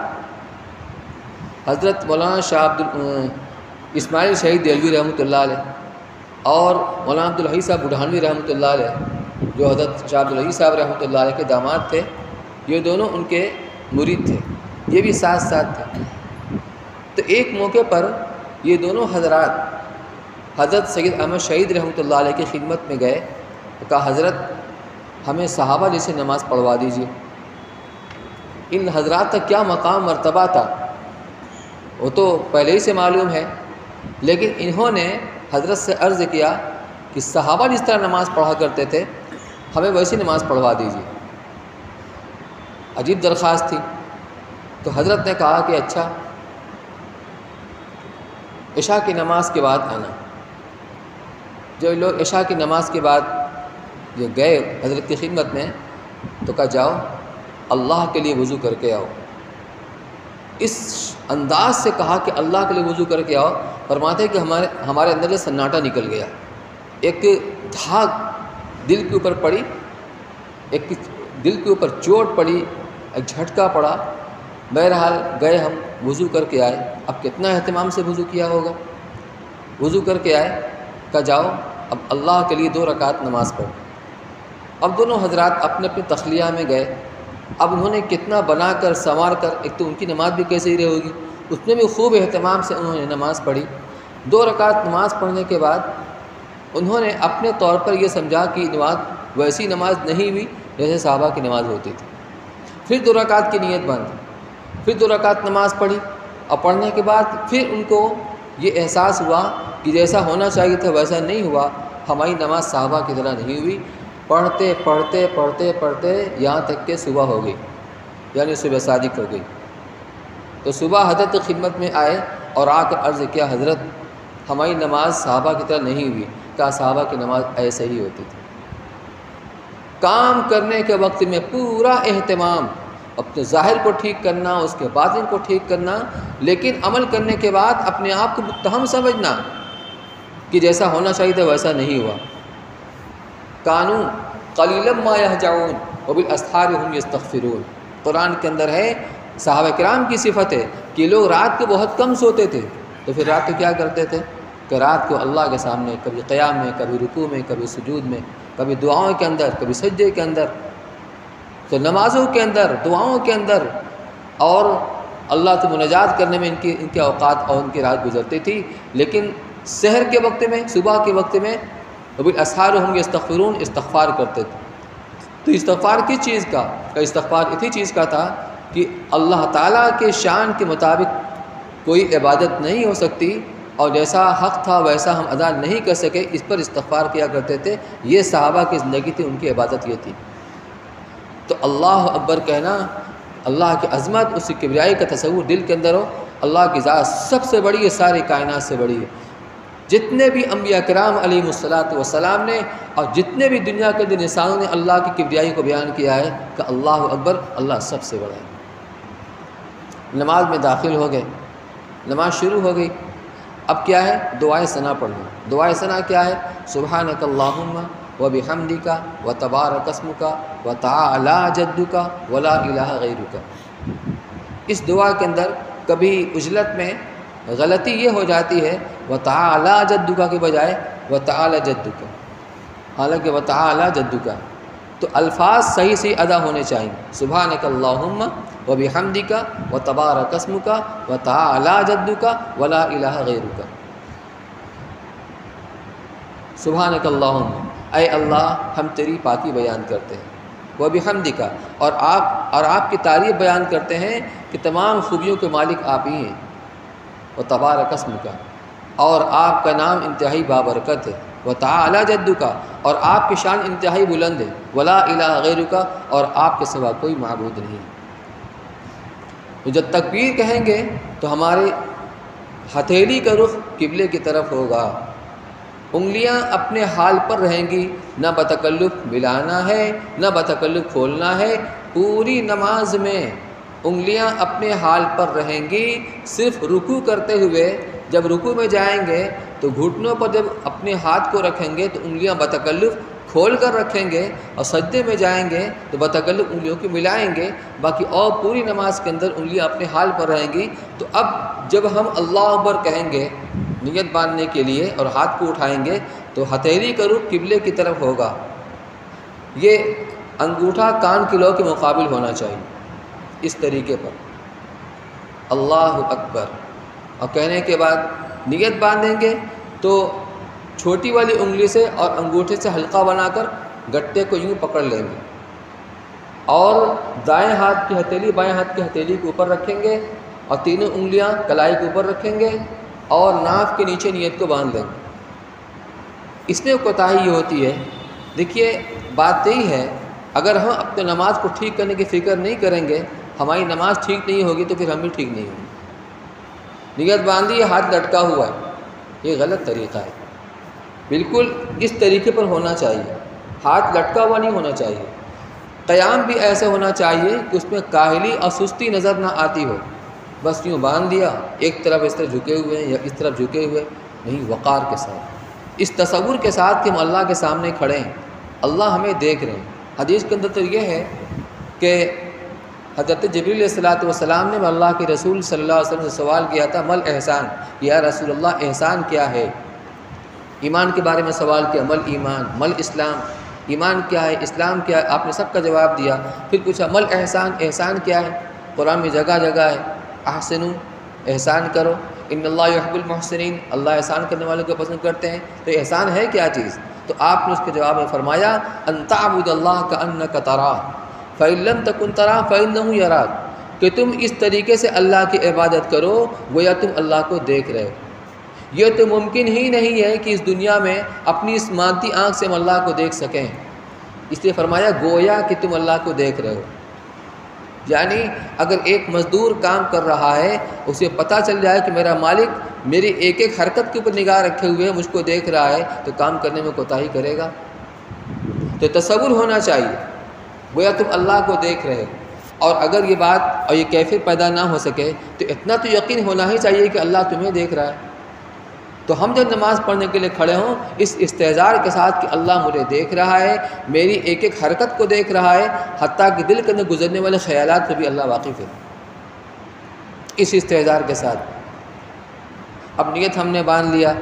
حضرت مولانا شاہ اسماعیل شہید دہلوی رحمۃ اللہ علیہ اور مولانا عبدالحی صاحب بڑھانوی رحمۃ اللہ علیہ، جو حضرت شاہ عبدالحی صاحب رحمۃ اللہ علیہ کے داماد تھے، یہ دونوں ان کے مرید تھے، یہ بھی ساتھ ساتھ تھے۔ تو ایک موقع پر یہ دونوں حضرات حضرت سید احمد شہید رحمۃ اللہ علیہ کی خدمت میں گئے، کہا حضرت ہمیں صحابہ جیسے نماز پڑھوا دیجیے۔ ان حضرات کا کیا مقام مرتبہ تھا وہ تو پہلے ہی سے معلوم ہے، لیکن انہوں نے حضرت سے عرض کیا کہ صحابہ جس طرح نماز پڑھا کرتے تھے ہمیں ویسی نماز پڑھوا دیجیے۔ عجیب درخواست تھی۔ تو حضرت نے کہا کہ اچھا عشاء کی نماز کے بعد آنا۔ جو لوگ عشاء کی نماز کے بعد جو گئے حضرت کی خدمت میں، تو کہا جاؤ اللہ کے لیے وضو کر کے آؤ۔ اس انداز سے کہا کہ اللہ کے لیے وضو کر کے آؤ، فرماتے ہیں کہ ہمارے اندر سے سناٹا نکل گیا، ایک دھاگ دل کے اوپر پڑی، ایک دل کے اوپر چوٹ پڑی، ایک جھٹکا پڑا۔ بہرحال گئے ہم، وضو کر کے آئے۔ اب کتنا اہتمام سے وضو کیا ہوگا، وضو کر کے آئے، کہا جاؤ اب اللہ کے لیے 2 رکعت نماز پڑھو۔ اب دونوں حضرات اپنے اپنے تخلیہ میں گئے۔ اب انہوں نے کتنا بنا کر سنوار کر، ایک تو ان کی نماز بھی کیسے ہی رہے گی، اس میں بھی خوب اہتمام سے انہوں نے نماز پڑھی۔ 2 رکعت نماز پڑھنے کے بعد انہوں نے اپنے طور پر یہ سمجھا کہ نماز ویسی نماز نہیں ہوئی جیسے صحابہ کی نماز ہوتی تھی۔ پھر 2 رکعت کی نیت باندھی، پھر 2 رکعت نماز پڑھی، اور پڑھنے کے بعد پھر ان کو یہ احساس ہوا کہ جیسا ہونا چاہیے تھا ویسا نہیں ہوا، ہماری نماز صحابہ کی طرح نہیں ہوئی۔ پڑھتے پڑھتے پڑھتے پڑھتے یہاں تک کہ صبح ہو گئی، یعنی صبح صادق ہو گئی۔ تو صبح حضرت کی خدمت میں آئے اور آ کر عرض کیا حضرت ہماری نماز صحابہ کی طرح نہیں ہوئی۔ کہا صحابہ کی نماز ایسے ہی ہوتی تھی۔ کام کرنے کے وقت میں پورا اہتمام، اپنے ظاہر کو ٹھیک کرنا، اس کے باطن کو ٹھیک کرنا، لیکن عمل کرنے کے بعد اپنے آپ کو متہم سمجھنا کہ جیسا ہونا چاہیے تھا ویسا نہیں ہوا۔ کانوا قلیلا ما یہجعون وبالاسحار هم یستغفرون۔ قرآن کے اندر ہے، صحابہ کرام کی صفت ہے کہ لوگ رات کو بہت کم سوتے تھے، تو پھر رات کو کیا کرتے تھے کہ رات کو اللہ کے سامنے کبھی قیام میں، کبھی رکوع میں، کبھی سجود میں، کبھی دعاؤں کے اندر، کبھی سجدے کے اندر، تو نمازوں کے اندر، دعاؤں کے اندر، اور اللہ سے مناجات کرنے میں ان کے اوقات اور ان کی رات گزرتی تھی۔ لیکن سحر کے وقت میں، صبح کے وقت میں وبالاسحار هم یستغفرون، استغفار کرتے تھے۔ تو استغفار کس چیز کا؟ استغفار اسی چیز کا تھا کہ اللہ تعالیٰ کے شان کے مطابق کوئی عبادت نہیں ہو سکتی، اور جیسا حق تھا ویسا ہم ادا نہیں کر سکے، اس پر استغفار کیا کرتے تھے۔ یہ صحابہ کی زندگی تھی، ان کی عبادت یہ تھی۔ تو اللہ اکبر کہنا، اللہ کی عظمت، اس کی کبریائی کا تصور دل کے اندر ہو۔ اللہ کی ذات سب سے بڑی ہے، ساری کائنات سے بڑی ہے۔ جتنے بھی انبیاء کرام علیہم الصلاۃ والسلام نے، اور جتنے بھی دنیا کے اندر انسانوں نے اللہ کی کبریائی کو بیان کیا ہے کہ اللہ اکبر، اللہ سب سے بڑا ہے۔ نماز میں داخل ہو گئے، نماز شروع ہو گئی۔ اب کیا ہے؟ دعائے ثنا پڑھنا۔ دعائے ثنا کیا ہے؟ سبحانک اللہم وبحمدک وتبارک اسمک وتعالی جدک ولا الہ غیرک۔ اس دعا کے اندر کبھی عجلت میں غلطی یہ ہو جاتی ہے وتعالی جدک کے بجائے وتعالی جدک، حالانکہ وتعالی جدک، تو الفاظ صحیح سے ادا ہونے چاہئیں۔ سبحانک اللہم وبحمدک وتبارک اسمک وتعالی جدک ولا الہ غیرک۔ سبحانک اللہم، اے اللہ ہم تیری پاکی بیان کرتے ہیں، وبحمدک، اور آپ کی تعریف بیان کرتے ہیں کہ تمام خوبیوں کے مالک آپ ہی ہیں، وتبارک اسمک، اور آپ کا نام انتہائی بابرکت ہے، وتعالی جدک، اور آپ کی شان انتہائی بلند ہے، ولا الہ غیرک، اور آپ کے سوا کوئی معبود نہیں۔ تو جب تکبیر کہیں گے تو ہمارے ہتھیلی کا رخ قبلے کی طرف ہوگا، انگلیاں اپنے حال پر رہیں گی، نہ بتکلف ملانا ہے نہ بتکلف کھولنا ہے۔ پوری نماز میں انگلیاں اپنے حال پر رہیں گی، صرف رکوع کرتے ہوئے جب رکوع میں جائیں گے تو گھٹنوں پر جب اپنے ہاتھ کو رکھیں گے تو انگلیاں بتکلف کھول کر رکھیں گے، اور سجدے میں جائیں گے تو بتکلف انگلیوں کی ملائیں گے، باقی اور پوری نماز کے اندر انگلیاں اپنے حال پر رہیں گی۔ تو اب جب ہم اللہ اکبر کہیں گے نیت باندھنے کے لیے اور ہاتھ کو اٹھائیں گے تو ہتھیلی کا رخ قبلے کی طرف ہوگا، یہ انگوٹھا کان کی لو کے مقابل ہونا چاہیے، اس طریقے پر اللہ اکبر، اور کہنے کے بعد نیت باندھیں گے تو چھوٹی والی انگلی سے اور انگوٹھے سے حلقہ بنا کر گٹے کو یوں پکڑ لیں گے، اور دائیں ہاتھ کی ہتھیلی بائیں ہاتھ کی ہتھیلی کے اوپر رکھیں گے، اور تینوں انگلیاں کلائی کے اوپر رکھیں گے، اور ناف کے نیچے نیت کو باندھ لیں گے۔ اس میں کوتاہی یہ ہوتی ہے دیکھیے بات یہی ہے، اگر ہم اپنے نماز کو ٹھیک کرنے کی فکر نہیں کریں گے، ہماری نماز ٹھیک نہیں ہوگی تو پھر ہم بھی ٹھیک نہیں ہوں گے۔ نیت باندھی، ہاتھ لٹکا ہوا ہے، یہ غلط طریقہ ہے۔ بالکل اس طریقے پر ہونا چاہیے، ہاتھ لٹکا ہوا نہیں ہونا چاہیے۔ قیام بھی ایسے ہونا چاہیے کہ اس میں کاہلی اور سستی نظر نہ آتی ہو، بس یوں باندھ دیا، ایک طرف اس طرف جھکے ہوئے ہیں یا اس طرف جھکے ہوئے، نہیں، وقار کے ساتھ، اس تصور کے ساتھ کہ ہم اللہ کے سامنے کھڑے ہیں، اللہ ہمیں دیکھ رہے ہیں۔ حدیث کے اندر تو یہ ہے کہ حضرت جبریل علیہ السلام نے اللہ کے رسول صلی اللہ علیہ وسلم سے سوال کیا تھا، مل احسان، یا رسول اللہ احسان کیا ہے؟ ایمان کے بارے میں سوال کیا، مل ایمان، مل اسلام، ایمان کیا ہے، اسلام کیا ہے، آپ نے سب کا جواب دیا۔ پھر پوچھا مل احسان، احسان کیا ہے؟ قرآن میں جگہ جگہ ہے، احسنوا، احسان کرو، ان اللہ یحب المحسنین، اللہ احسان کرنے والوں کو پسند کرتے ہیں۔ تو احسان ہے کیا چیز؟ تو آپ نے اس کے جواب میں فرمایا، ان تعبد اللہ کأنک تراہ فإن لم تکن تراہ فإنہ یراک، کہ تم اس طریقے سے اللہ کی عبادت کرو گویا تم اللہ کو دیکھ رہے ہو۔ یہ تو ممکن ہی نہیں ہے کہ اس دنیا میں اپنی اس مادی آنکھ سے ہم اللہ کو دیکھ سکیں، اس لیے فرمایا گویا کہ تم اللہ کو دیکھ رہے ہو۔ یعنی اگر ایک مزدور کام کر رہا ہے، اسے پتہ چل جائے کہ میرا مالک میری ایک ایک حرکت کے اوپر نگاہ رکھے ہوئے مجھ کو دیکھ رہا ہے، تو کام کرنے میں کوتاہی کرے گا۔ تو تصور ہونا چاہیے گویا تم اللہ کو دیکھ رہے ہو، اور اگر یہ بات اور یہ کیفیت پیدا نہ ہو سکے تو اتنا تو یقین ہونا ہی چاہیے کہ اللہ تمہیں دیکھ رہا ہے۔ تو ہم جب نماز پڑھنے کے لیے کھڑے ہوں اس استحضار کے ساتھ کہ اللہ مجھے دیکھ رہا ہے، میری ایک ایک حرکت کو دیکھ رہا ہے، حتیٰ کہ دل کے اندر گزرنے والے خیالات سے بھی اللہ واقف ہے، اس استحضار کے ساتھ۔ اب نیت ہم نے باندھ لیا،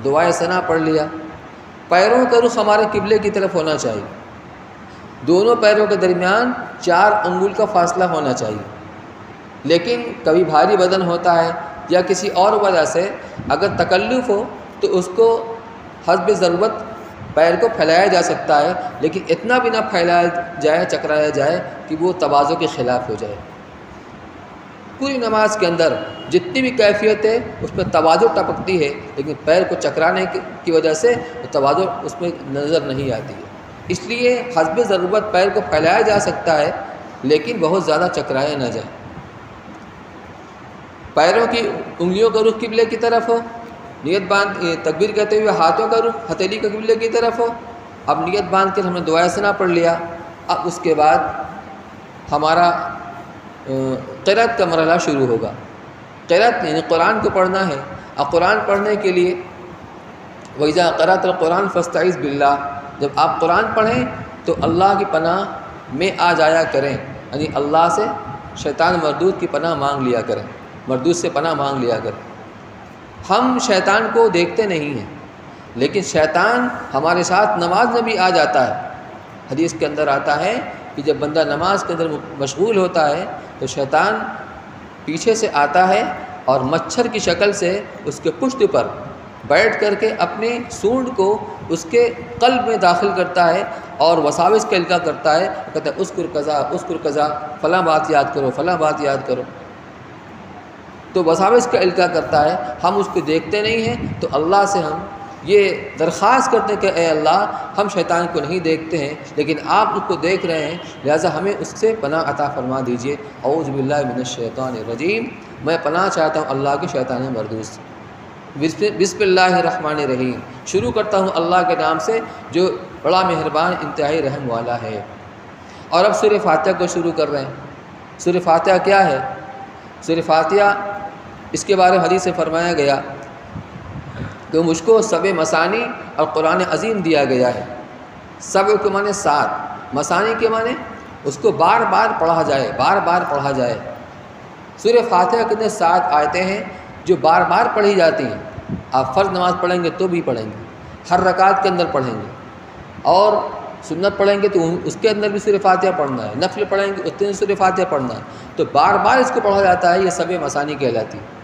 دعائے ثنا پڑھ لیا، پیروں کا رخ ہمارے قبلے کی طرف ہونا چاہیے، دونوں پیروں کے درمیان 4 انگل کا فاصلہ ہونا چاہیے۔ لیکن کبھی بھاری بدن ہوتا ہے یا کسی اور وجہ سے اگر تکلف ہو تو اس کو حسب ضرورت پیر کو پھیلایا جا سکتا ہے، لیکن اتنا بھی نہ پھیلایا جائے، چکرایا جائے کہ وہ توازن کے خلاف ہو جائے۔ پوری نماز کے اندر جتنی بھی کیفیت ہے اس میں توازن ٹپکتی ہے، لیکن پیر کو چکرانے کی وجہ سے توازن اس میں نظر نہیں آتی ہے۔ اس لیے حسب ضرورت پیر کو پھیلایا جا سکتا ہے، لیکن بہت زیادہ چکرایا نہ جائے۔ پیروں کی انگلیوں کا رخ قبلے کی طرف ہو، نیت باندھ تکبیر کہتے ہوئے ہاتھوں کا رخ ہتھیلی کا قبلے کی طرف ہو۔ اب نیت باندھ کر ہم نے دعائے ثنا پڑھ لیا۔ اب اس کے بعد ہمارا قرأت کا مرحلہ شروع ہوگا۔ قرأت یعنی قرآن کو پڑھنا ہے، اور قرآن پڑھنے کے لیے وَإِذَا قَرَأْتَ الْقُرْآنَ فَاسْتَعِذْ بِاللَّهِ، جب آپ قرآن پڑھیں تو اللہ کی پناہ میں آ جایا کریں، یعنی اللہ سے شیطان مردود کی پناہ مانگ لیا کریں، مردود سے پناہ مانگ لیا کریں۔ ہم شیطان کو دیکھتے نہیں ہیں، لیکن شیطان ہمارے ساتھ نماز میں بھی آ جاتا ہے۔ حدیث کے اندر آتا ہے کہ جب بندہ نماز کے اندر مشغول ہوتا ہے تو شیطان پیچھے سے آتا ہے اور مچھر کی شکل سے اس کے پشت پر بیٹھ کر کے اپنے سونڈ کو اس کے قلب میں داخل کرتا ہے اور وساوس کا القاء کرتا ہے، کہتا ہے اذکر کذا اذکر کذا، فلاں بات یاد کرو، فلاں بات یاد کرو۔ تو وساوس کا القاء کرتا ہے، ہم اس کو دیکھتے نہیں ہیں، تو اللہ سے ہم یہ درخواست کرتے ہیں کہ اے اللہ، ہم شیطان کو نہیں دیکھتے ہیں لیکن آپ اس کو دیکھ رہے ہیں، لہٰذا ہمیں اس سے پناہ عطا فرما دیجئے۔ اعوذ باللہ من الشیطان الرجیم، میں پناہ چاہتا ہوں اللہ کے شیطان مردود سے۔ بسم اللہ الرحمن الرحیم، شروع کرتا ہوں اللہ کے نام سے جو بڑا مہربان انتہائی رحم والا ہے۔ اور اب سورہ فاتحہ کو شروع کر رہے ہیں۔ سورہ فاتحہ کیا ہے؟ سورہ فاتحہ اس کے بارے میں حدیث سے فرمایا گیا کہ مجھ کو 7 مثانی اور قرآن عظیم دیا گیا ہے۔ 7 کے معنی 7، مثانی کے معنی اس کو بار بار پڑھا جائے، بار بار پڑھا جائے۔ سورہ فاتحہ کے اندر 7 آیتیں ہیں جو بار بار پڑھی جاتی ہیں۔ آپ فرض نماز پڑھیں گے تو بھی پڑھیں گے، ہر رکعت کے اندر پڑھیں گے، اور سنت پڑھیں گے تو اس کے اندر بھی سورہ فاتحہ پڑھنا ہے، نفل پڑھیں گے اس کے اندر سورہ فاتحہ پڑھنا ہے، تو بار بار اس کو پڑھا جاتا ہے۔ یہ 7 مثانی کہلاتی ہے۔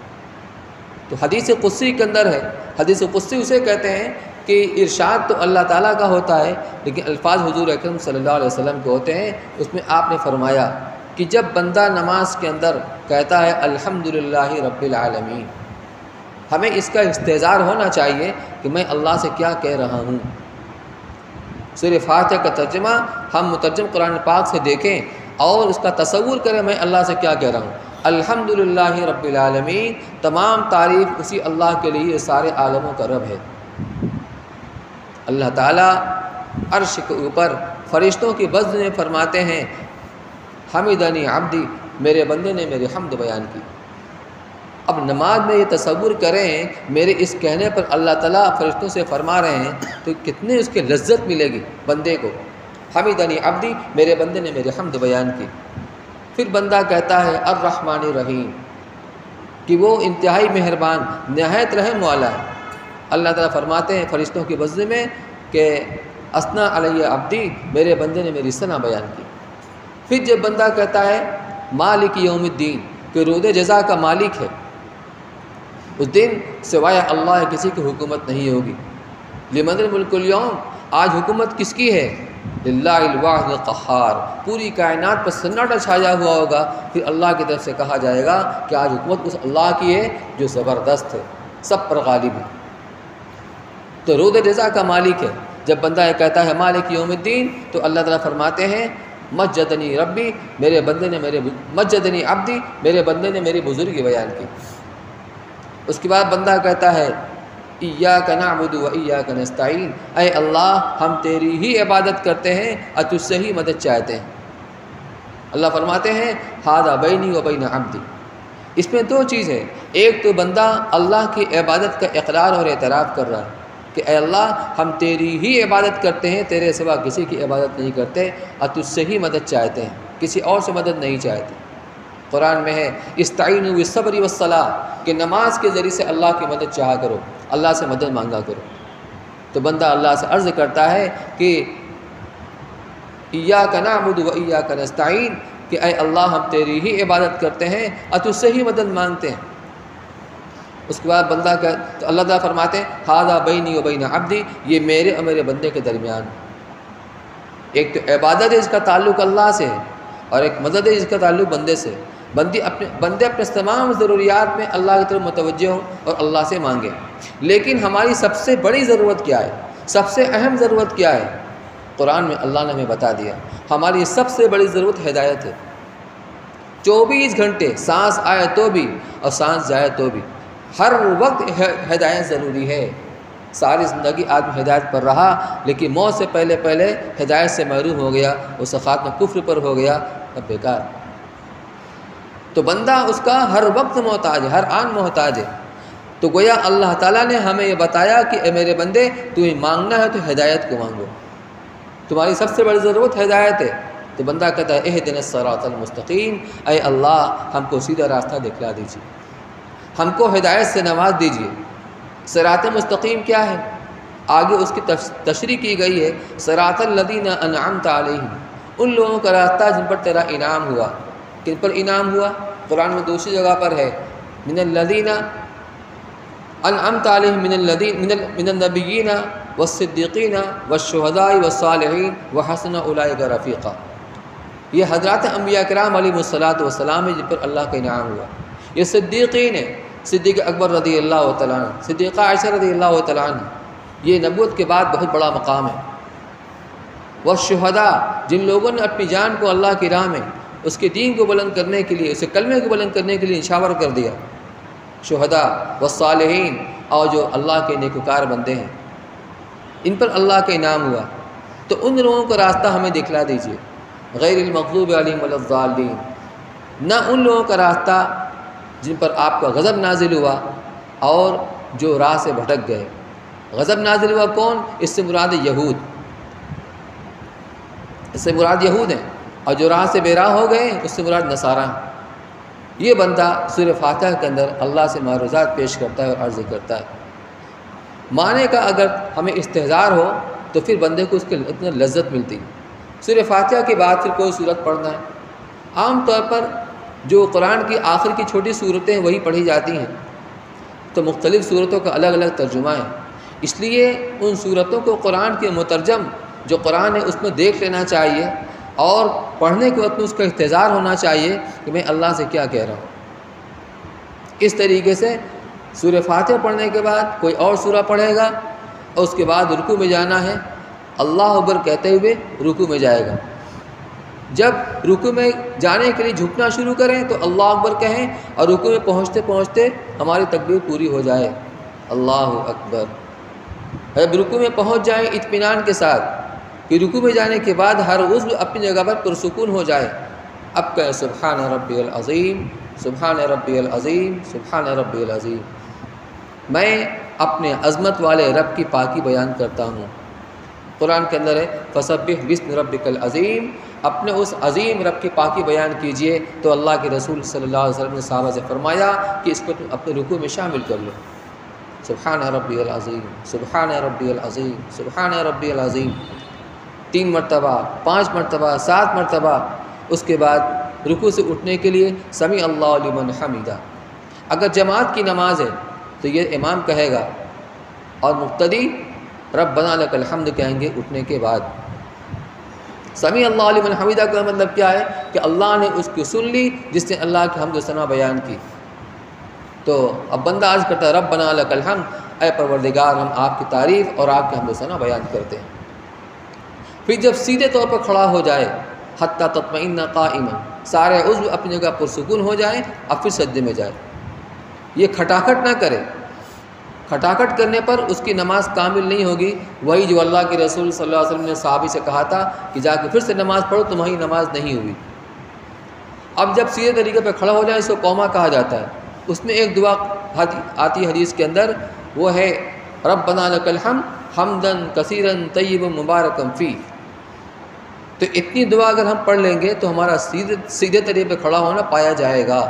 تو حدیث قدسی کے اندر ہے، حدیث قدسی اسے کہتے ہیں کہ ارشاد تو اللہ تعالیٰ کا ہوتا ہے لیکن الفاظ حضور اکرم صلی اللہ علیہ وسلم کے ہوتے ہیں۔ اس میں آپ نے فرمایا کہ جب بندہ نماز کے اندر کہتا ہے الحمدللہ رب العالمین، ہمیں اس کا استحضار ہونا چاہیے کہ میں اللہ سے کیا کہہ رہا ہوں۔ سورہ فاتحہ کا ترجمہ ہم مترجم قرآن پاک سے دیکھیں اور اس کا تصور کریں میں اللہ سے کیا کہہ رہا ہوں۔ الحمدللہ رب العالمین، تمام تعریف اسی اللہ کے لیے، سارے عالموں کا رب ہے۔ اللہ تعالیٰ عرش کے اوپر فرشتوں کی بزم میں فرماتے ہیں حمدنی عبدی، میرے بندے نے میری حمد بیان کی۔ اب نماز میں یہ تصور کریں میرے اس کہنے پر اللہ تعالیٰ فرشتوں سے فرما رہے ہیں تو کتنے اس کے لذت ملے گی بندے کو۔ حمدنی عبدی، میرے بندے نے میری حمد بیان کی۔ پھر بندہ کہتا ہے الرحمن الرحیم، کہ وہ انتہائی مہربان نہایت رحم والا ہے۔ اللہ تعالیٰ فرماتے ہیں فرشتوں کی بزم میں کہ اثنا علیہ عبدی، میرے بندے نے میری ثنا بیان کی۔ پھر جب بندہ کہتا ہے مالک یوم الدین، کہ روز جزا کا مالک ہے، اس دن سوائے اللہ کسی کی حکومت نہیں ہوگی۔ لمن الملک اليوم، آج حکومت کس کی ہے؟ للہ الواحد القہار، پوری کائنات پر سناٹا چھایا ہوا ہوگا۔ پھر اللہ کی طرف سے کہا جائے گا کہ آج حکومت اس اللہ کی ہے جو زبردست ہے، سب پر غالب ہے۔ تو روز جزا کا مالک ہے۔ جب بندہ یہ کہتا ہے مالک یوم الدین، تو اللہ تعالیٰ فرماتے ہیں مجدنی ربی، میرے بندے نے مجدنی عبدی، میرے بندے نے میری بزرگی بیان کی۔ اس کے بعد بندہ کہتا ہے ایاک نعبد و ایاک نستعین، اے اللہ ہم تیری ہی عبادت کرتے ہیں اور تجھ سے ہی مدد چاہتے ہیں۔ اللہ فرماتے ہیں ھذا بینی و بین عبدی، اس میں دو چیز ہے۔ ایک تو بندہ اللہ کی عبادت کا اقرار اور اعتراف کر رہا ہے کہ اے اللہ ہم تیری ہی عبادت کرتے ہیں، تیرے سوا کسی کی عبادت نہیں کرتے اور تجھ سے ہی مدد چاہتے ہیں، کسی اور سے مدد نہیں چاہتے۔ قرآن میں ہے استعینوا بالصبر والصلاۃ، کہ نماز کے ذریعے سے اللہ کی مدد چاہا کرو، اللہ سے مدد مانگا کرو۔ تو بندہ اللہ سے عرض کرتا ہے کہ ایاک نعبد و ایاک نستعین، کہ اے اللہ ہم تیری ہی عبادت کرتے ہیں اور تجھ سے ہی مدد مانگتے ہیں۔ اس کے بعد بندہ تو اللہ تعالیٰ فرماتے ہیں ھذا بینی و بین عبدی، یہ میرے اور میرے بندے کے درمیان۔ ایک تو عبادت ہے جس کا تعلق اللہ سے ہے، اور ایک مدد ہے جس کا تعلق بندے سے۔ بندے اپنے تمام ضروریات میں اللہ کی طرف متوجہ ہوں اور اللہ سے مانگیں۔ لیکن ہماری سب سے بڑی ضرورت کیا ہے؟ سب سے اہم ضرورت کیا ہے؟ قرآن میں اللہ نے ہمیں بتا دیا، ہماری سب سے بڑی ضرورت ہدایت ہے۔ 24 گھنٹے سانس آئے تو بھی اور سانس جائے تو بھی ہر وقت ہدایت ضروری ہے۔ ساری زندگی آدمی ہدایت پر رہا، لیکن موت سے پہلے ہدایت سے محروم ہو گیا، اس کا خاتمہ کفر پر ہو گیا، اب بیکار۔ تو بندہ اس کا ہر وقت محتاج ہے، ہر آن محتاج ہے۔ تو گویا اللہ تعالیٰ نے ہمیں یہ بتایا کہ اے میرے بندے تمہیں مانگنا ہے تو ہدایت کو مانگو، تمہاری سب سے بڑی ضرورت ہدایت ہے۔ تو بندہ کہتا ہے اہدنا الصراط المستقیم، اے اللہ ہم کو سیدھا راستہ دکھلا دیجیے، ہم کو ہدایت سے نواز دیجیے۔ صراط مستقیم کیا ہے؟ آگے اس کی تشریح کی گئی ہے، صراط الذین انعمت علیہم، ان لوگوں کا راستہ جن پر تیرا انعام ہوا۔ کن پر انعام ہوا؟ قرآن میں دوسری جگہ پر ہے من الذین انعمت علیہم من النبیین والصدیقین والشہداء والصالحین وحسن اولئک رفیقا۔ یہ حضرات انبیاء کرام علیہم الصلاۃ والسلام ہے جن پر اللہ کا انعام ہوا۔ یہ صدیقین ہے، صدیق اکبر رضی اللہ تعالیٰ عنہ، صدیقہ عائشہ رضی اللہ تعالیٰ عنہ، یہ نبوت کے بعد بہت بڑا مقام ہے۔ والشہداء، جن لوگوں نے اپنی جان کو اللہ کی راہ میں اس کے دین کو بلند کرنے کے لیے، اسے کلمے کو بلند کرنے کے لیے نشاور کر دیا، شہداء والصالحین، اور جو اللہ کے نیکوکار بندے ہیں، ان پر اللہ کا انعام ہوا۔ تو ان لوگوں کا راستہ ہمیں دکھلا دیجیے، غیر المغضوب علیہم ولا الضالین، نہ ان لوگوں کا راستہ جن پر آپ کا غضب نازل ہوا اور جو راہ سے بھٹک گئے۔ غضب نازل ہوا کون؟ اس سے مراد یہود، اس سے مراد یہود ہیں، اور جو راہ سے بے راہ ہو گئے اس سے مراد نصارہ ہیں۔ یہ بندہ سورہ فاتحہ کے اندر اللہ سے معروضات پیش کرتا ہے اور عرض کرتا ہے۔ معنی کا اگر ہمیں استحضار ہو تو پھر بندے کو اس کے اتنا لذت ملتی۔ سورہ فاتحہ کے بعد پھر کوئی صورت پڑھنا ہے، عام طور پر جو قرآن کی آخر کی چھوٹی صورتیں وہی پڑھی جاتی ہیں، تو مختلف صورتوں کا الگ الگ ترجمہ ہے۔ اس لیے ان صورتوں کو قرآن کے مترجم جو قرآن ہے اس میں دیکھ لینا چاہیے، اور پڑھنے کے وقت میں اس کا استحضار ہونا چاہیے کہ میں اللہ سے کیا کہہ رہا ہوں۔ اس طریقے سے سورہ فاتحہ پڑھنے کے بعد کوئی اور سورہ پڑھے گا، اور اس کے بعد رکوع میں جانا ہے، اللہ اکبر کہتے ہوئے رکوع میں جائے گا۔ جب رکوع میں جانے کے لیے جھکنا شروع کریں تو اللہ اکبر کہیں، اور رکوع میں پہنچتے پہنچتے ہماری تکبیر پوری ہو جائے، اللہ اکبر۔ جب رکوع میں پہنچ جائیں اطمینان کے ساتھ، کہ رکوع میں جانے کے بعد ہر عضو اپنی جگہ پر پرسکون ہو جائے، اب کہیں سبحان ربی العظیم، سبحان ربی العظیم، سبحان ربی العظیم۔ میں اپنے عظمت والے رب کی پاکی بیان کرتا ہوں۔ قرآن کے اندر ہے فسبح باسم ربک العظیم، اپنے اس عظیم رب کی پاکی بیان کیجئے۔ تو اللہ کے رسول صلی اللہ علیہ وسلم نے صحابہ سے فرمایا کہ اس کو تم اپنے رکوع میں شامل کر لو، سبحان ربی العظیم، سبحان ربی العظیم، سبحان ربی العظیم، 3 مرتبہ، 5 مرتبہ، 7 مرتبہ۔ اس کے بعد رکوع سے اٹھنے کے لیے سمیع اللہ لمن حمیدہ۔ اگر جماعت کی نماز ہے تو یہ امام کہے گا اور مقتدی ربنا لک الحمد کہیں گے اٹھنے کے بعد۔ سمیع اللہ لمن حمیدہ کا مطلب کیا ہے کہ اللہ نے اس کی سن لی جس نے اللہ کی حمد و ثنا بیان کی۔ تو اب بندہ عرض کرتا ہے ربنا لک الحمد، اے پروردگار ہم آپ کی تعریف اور آپ کی حمد و ثنا بیان کرتے ہیں۔ پھر جب سیدھے طور پر کھڑا ہو جائے حتی تطمئن قائما، سارے عضو اپنی جگہ پرسکون ہو جائیں، اب پھر سجدے میں جائے۔ یہ کھٹاکھٹ نہ کرے، کھٹاکھٹ کرنے پر اس کی نماز کامل نہیں ہوگی۔ وہی جو اللہ کے رسول صلی اللہ علیہ وسلم نے صحابی سے کہا تھا کہ جا کے پھر سے نماز پڑھو، تمہاری نماز نہیں ہوئی۔ اب جب سیدھے طریقے پہ کھڑا ہو جائے اس کو قوما کہا جاتا ہے۔ اس میں ایک دعا آتی حدیث کے اندر، وہ ہے ربنا لک الحمد حمدا کثیرا طیبا مبارکا فیہ۔ تو اتنی دعا اگر ہم پڑھ لیں گے تو ہمارا سیدھے طریقے پہ کھڑا ہونا پایا جائے گا۔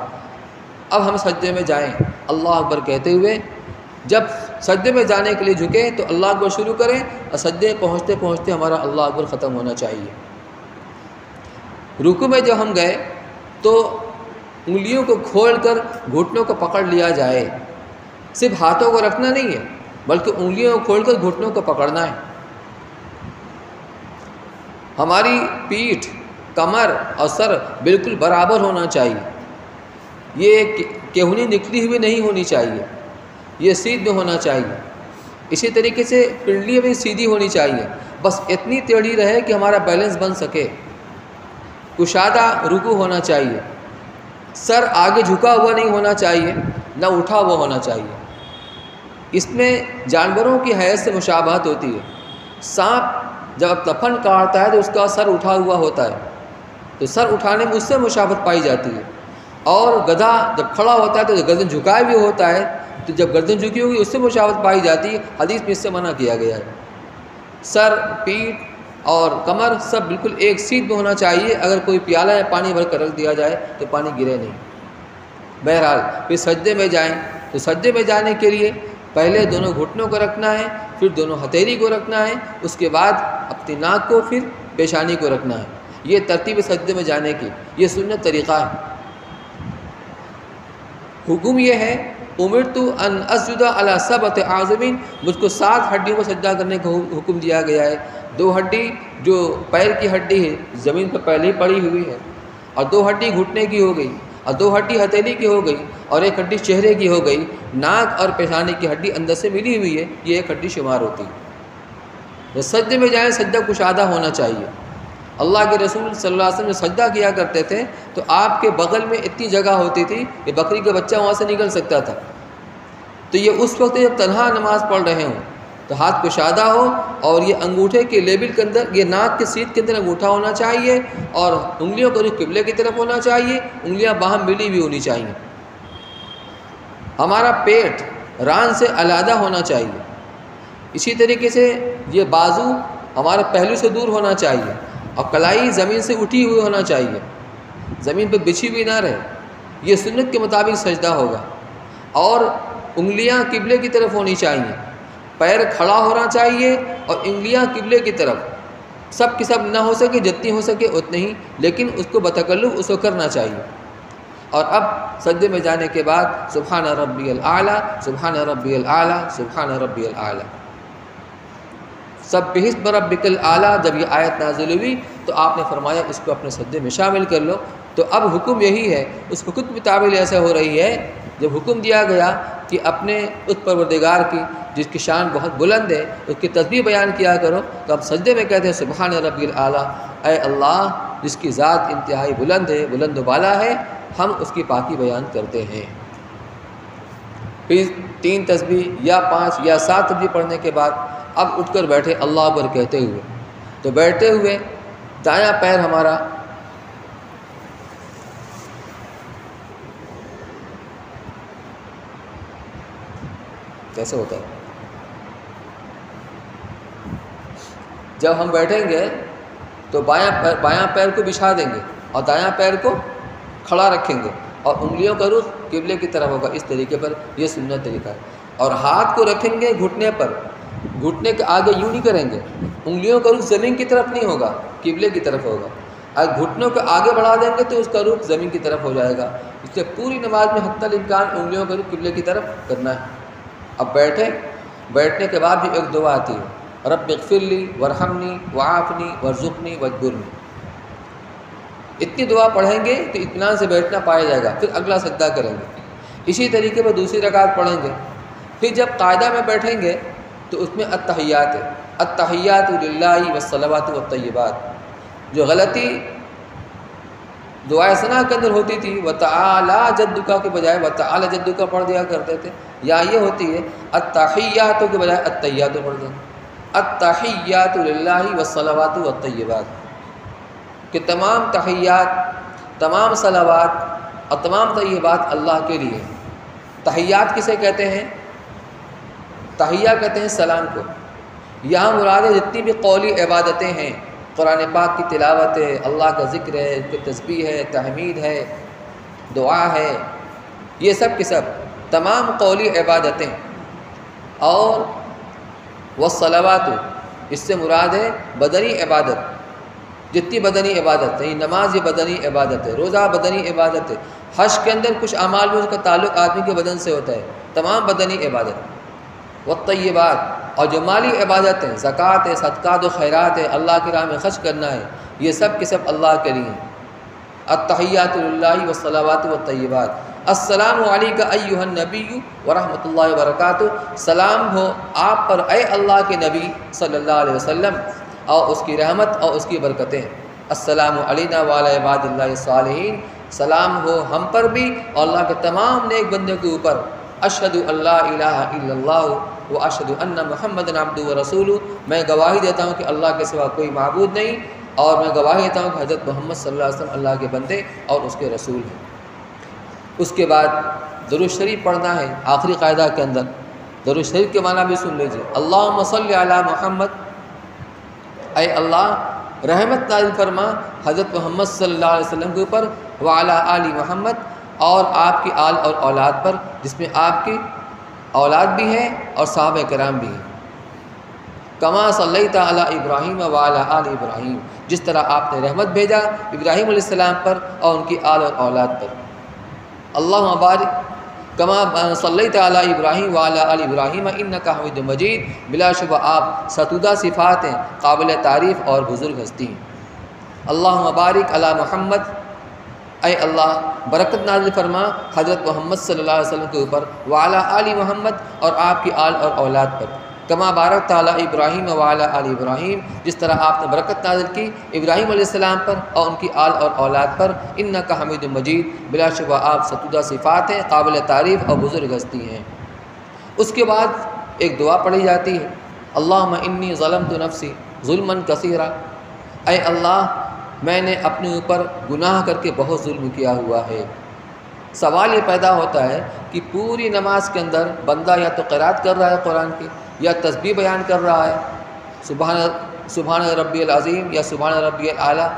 اب ہم سجدے میں جائیں اللہ اکبر کہتے ہوئے، جب سجدے میں جانے کے لیے جھکیں تو اللہ اکبر شروع کریں، اور سجدے پہنچتے پہنچتے ہمارا اللہ اکبر ختم ہونا چاہیے۔ رکوع میں جب ہم گئے تو انگلیوں کو کھول کر گھٹنوں کو پکڑ لیا جائے، صرف ہاتھوں کو رکھنا نہیں ہے بلکہ انگلیوں کو کھول کر گھٹنوں کو پکڑنا ہے۔ ہماری پیٹھ، کمر اور سر بالکل برابر ہونا چاہیے، یہ کہونی نکلی ہوئی نہیں ہونی چاہیے، یہ سیدھ میں ہونا چاہیے۔ اسی طریقے سے پنڈلی بھی سیدھی ہونی چاہیے، بس اتنی ٹیڑھی رہے کہ ہمارا بیلنس بن سکے۔ کشادہ رکوع ہونا چاہیے، سر آگے جھکا ہوا نہیں ہونا چاہیے، نہ اٹھا ہوا ہونا چاہیے۔ اس میں جانوروں کی حیث سے مشابہت ہوتی ہے۔ سانپ جب تپن کاٹتا ہے تو اس کا سر اٹھا ہوا ہوتا ہے، تو سر اٹھانے میں اس سے مشابہت پائی جاتی ہے۔ اور گدھا جب کھڑا ہوتا ہے تو گردن جھکائے بھی ہوتا ہے، تو جب گردن جھکی ہوگی اس سے مشابہت پائی جاتی ہے۔ حدیث میں اس سے منع کیا گیا ہے۔ سر، پیٹھ اور کمر سب بالکل ایک سیدھ میں ہونا چاہیے۔ اگر کوئی پیالہ یا پانی بھر کر رکھ دیا جائے تو پانی گرے نہیں۔ بہرحال پھر سجدے میں جائیں تو سجدے میں جانے کے لیے پہلے دونوں گھٹنوں کو رکھنا ہے، پھر دونوں ہتھیلی کو رکھنا ہے، اس کے بعد اپنی ناک کو، پھر پیشانی کو رکھنا ہے۔ یہ ترتیب سجدے میں جانے کی، یہ سنت طریقہ ہے۔ حکم یہ ہے امرت ان اسجد علی 7 اعظم، مجھ کو 7 ہڈیوں کو سجدہ کرنے کا حکم دیا گیا ہے۔ 2 ہڈی جو پیر کی ہڈی ہے زمین پر پہلے ہی پڑی ہوئی ہے، اور 2 ہڈی گھٹنے کی ہو گئی، اور 2 ہڈی ہتھیلی کی ہو گئی، اور 1 ہڈی چہرے کی ہو گئی۔ ناک اور پیشانی کی ہڈی اندر سے ملی ہوئی ہے، یہ 1 ہڈی شمار ہوتی ہے۔ جب سجدے میں جائیں سجدہ کشادہ ہونا چاہیے۔ اللہ کے رسول صلی اللہ علیہ وسلم سجدہ کیا کرتے تھے تو آپ کے بغل میں اتنی جگہ ہوتی تھی کہ بکری کا بچہ وہاں سے نکل سکتا تھا۔ تو یہ اس وقت جب تنہا نماز پڑھ رہے ہوں تو ہاتھ کشادہ ہو، اور یہ انگوٹھے کے لیبل کے اندر، یہ ناک کے سیدھ کے اندر انگوٹھا ہونا چاہیے، اور انگلیوں کا رخ قبلے کی طرف ہونا چاہیے، انگلیاں باہم ملی ہوئی ہونی چاہیے۔ ہمارا پیٹ ران سے علیحدہ ہونا چاہیے۔ اسی طریقے سے یہ بازو ہمارے پہلو سے دور ہونا چاہیے، اور کلائی زمین سے اٹھی ہوئی ہونا چاہیے، زمین پہ بچھی ہوئی نہ رہے۔ یہ سنت کے مطابق سجدہ ہوگا۔ اور انگلیاں قبلے کی طرف ہونی چاہیے، پیر کھڑا ہونا چاہیے، اور انگلیاں قبلے کی طرف۔ سب کی سب نہ ہو سکے، جتنی ہو سکے اتنی ہی، لیکن اس کو بتکلف اس کو کرنا چاہیے۔ اور اب سجدے میں جانے کے بعد سبحان ربی الاعلیٰ، سبحان ربی الاعلیٰ، سبحان ربی الاعلیٰ۔ سبح اسم ربک الاعلیٰ جب یہ آیت نازل ہوئی تو آپ نے فرمایا اس کو اپنے سجدے میں شامل کر لو۔ تو اب حکم یہی ہے، اس حکم کی تعبیر ایسے ہو رہی ہے جب حکم دیا گیا کہ اپنے اس پروردگار کی جس کی شان بہت بلند ہے اس کی تسبیح بیان کیا کرو، تو اب سجدے میں کہتے ہیں سبحان ربی الاعلیٰ، اے اللہ جس کی ذات انتہائی بلند ہے، بلند و بالا ہے، ہم اس کی پاکی بیان کرتے ہیں۔ پھر 3 تسبیح یا 5 یا 7 تسبیح پڑھنے کے بعد اب اٹھ کر بیٹھے اللہ اکبر کہتے ہوئے، تو بیٹھتے ہوئے دایاں پیر ہمارا کیسے ہوتا ہے، جب ہم بیٹھیں گے تو بایاں پیر کو بچھا دیں گے اور دایاں پیر کو کھڑا رکھیں گے اور انگلیوں کا رخ قبلے کی طرف ہوگا، اس طریقے پر یہ سنت طریقہ ہے۔ اور ہاتھ کو رکھیں گے گھٹنے پر، گھٹنے کے آگے یوں نہیں کریں گے، انگلیوں کا رخ زمین کی طرف نہیں ہوگا، قبلے کی طرف ہوگا۔ اگر گھٹنوں کو آگے بڑھا دیں گے تو اس کا رخ زمین کی طرف ہو جائے گا، اس لیے پوری نماز میں حتی الامکان انگلیوں کا رخ قبلے کی طرف کرنا ہے۔ اب بیٹھنے کے بعد بھی ایک دعا آتی ہے، رب اغفر لی ورحمنی وعافنی وارزقنی واجبرنی۔ اتنی دعا پڑھیں گے تو اطمینان سے بیٹھنا پایا جائے گا، پھر اگلا سجدہ کریں گے۔ اسی طریقے پر دوسری رکعت پڑھیں گے، پھر جب قاعدہ میں بیٹھیں گے تو اس میں التحیات ہے، التحیات للہ والصلوات والطیبات۔ جو غلطی دعائے ثنا کے اندر ہوتی تھی وتعالی جدک کے بجائے وتعالی جدک پڑھ دیا کرتے تھے، یا یہ ہوتی ہے التحیات کے بجائے التحیات پڑھ دیں، التحیات للہ والصلوات والطیبات، کہ تمام تحیات، تمام صلوات اور تمام طیبات اللہ کے لیے۔ تحیات کسے کہتے ہیں؟ تحیہ کہتے ہیں سلام کو۔ یہاں مراد ہے جتنی بھی قولی عبادتیں ہیں، قرآن پاک کی تلاوت ہے، اللہ کا ذکر ہے، تسبیح ہے، تحمید ہے، دعا ہے، یہ سب کے سب تمام قولی عبادتیں۔ اور والصلوات، اس سے مراد ہے بدنی عبادت، جتنی بدنی عبادت ہے، نماز یہ بدنی عبادت ہے، روزہ بدنی عبادت ہے، حج کے اندر کچھ اعمال میں اس کا تعلق آدمی کے بدن سے ہوتا ہے، تمام بدنی عبادت۔ والطیبات، اور جو مالی عبادت ہے، زکوٰۃ ہے، صدقات و خیرات ہے، اللہ کی راہ میں خرچ کرنا ہے، یہ سب کے سب اللہ کے لیے۔ التحیات للہ والصلوات والطیبات۔ السلام علیک ایھا النبی ورحمۃ اللہ وبرکاتہ، سلام ہو آپ پر اے اللہ کے نبی صلی اللہ علیہ وسلم، اور اس کی رحمت اور اس کی برکتیں۔ السلام علینا وعلی عباد اللہ الصالحین، سلام ہو ہم پر بھی اور اللہ کے تمام نیک بندوں کے اوپر۔ اشہد ان لا الہ الا اللہ واشہد ان محمدا عبدہ ورسولہ، میں گواہی دیتا ہوں کہ اللہ کے سوا کوئی معبود نہیں، اور میں گواہی دیتا ہوں کہ حضرت محمد صلی اللہ علیہ وسلم اللہ کے بندے اور اس کے رسول ہیں۔ اس کے بعد درود شریف پڑھنا ہے۔ آخری قاعدہ کے اندر درود شریف کے معنی بھی سن لیجیے، اللہم صلی علی محمد، اے اللہ رحمت نازل فرما حضرت محمد صلی اللہ علیہ وسلم کے اوپر، وعلی آل محمد، اور آپ کی آل اور اولاد پر، جس میں آپ کی اولاد بھی ہیں اور صحابہ کرام بھی ہیں۔ کما صلیت علی ابراہیم وعلی آل ابراہیم، جس طرح آپ نے رحمت بھیجا ابراہیم علیہ السلام پر اور ان کی آل اور اولاد پر۔ اللہم بارک کما صلیت علی ابراہیم وعلی آل ابراہیم انک حمید مجید، بلا شبہ آپ ستودہ صفات ہیں، قابل تعریف اور بزرگ ہستی ہیں۔ اللہم بارک علی محمد، اے اللہ برکت نازل فرما حضرت محمد صلی اللہ علیہ وسلم کے اوپر، وعلی آل محمد، اور آپ کی آل اور اولاد پر، کما بارکت علی ابراہیم وعلی آل ابراہیم، جس طرح آپ نے برکت نازل کی ابراہیم علیہ السلام پر اور ان کی آل اور اولاد پر، انک حمید مجید، بلا شبہ آپ ستودہ صفات ہیں، قابل تعریف اور بزرگ ہستی ہیں۔ اس کے بعد ایک دعا پڑھی جاتی ہے، اللہم انی ظلمت نفسی ظلما کثیرا، اے اللہ میں نے اپنے اوپر گناہ کر کے بہت ظلم کیا ہوا ہے۔ سوال یہ پیدا ہوتا ہے کہ پوری نماز کے اندر بندہ یا تو قرات کر رہا ہے قرآن کی، یا تسبیح بیان کر رہا ہے، سبحان ربی العظیم یا سبحان ربی الاعلیٰ،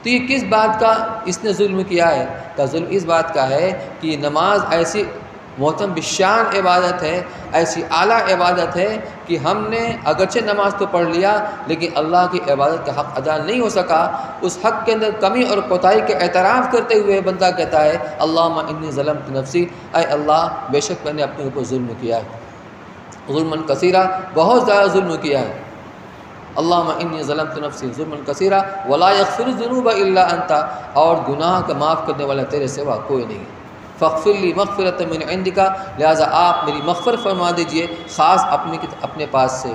تو یہ کس بات کا اس نے ظلم کیا ہے؟ کا ظلم اس بات کا ہے کہ یہ نماز ایسی محترم بشان عبادت ہے، ایسی اعلیٰ عبادت ہے کہ ہم نے اگرچہ نماز تو پڑھ لیا لیکن اللہ کی عبادت کا حق ادا نہیں ہو سکا۔ اس حق کے اندر کمی اور کوتاہی کا اعتراف کرتے ہوئے بندہ کہتا ہے اللہم انی ظلمت نفسی، اے اللہ بے شک میں نے اپنے اوپر ظلم کیا ہے، ظلما کثیرا، بہت زیادہ ظلم کیا ہے۔ اللہم انی ظلمت نفسی ظلما کثیرا ولا یغفر الذنوب الا انت، اور گناہ کا معاف کرنے والا تیرے سوا کوئی نہیں۔ فاغفر لی مغفرۃ من عندک، لہٰذا آپ میری مغفرت فرما دیجئے خاص اپنے پاس سے،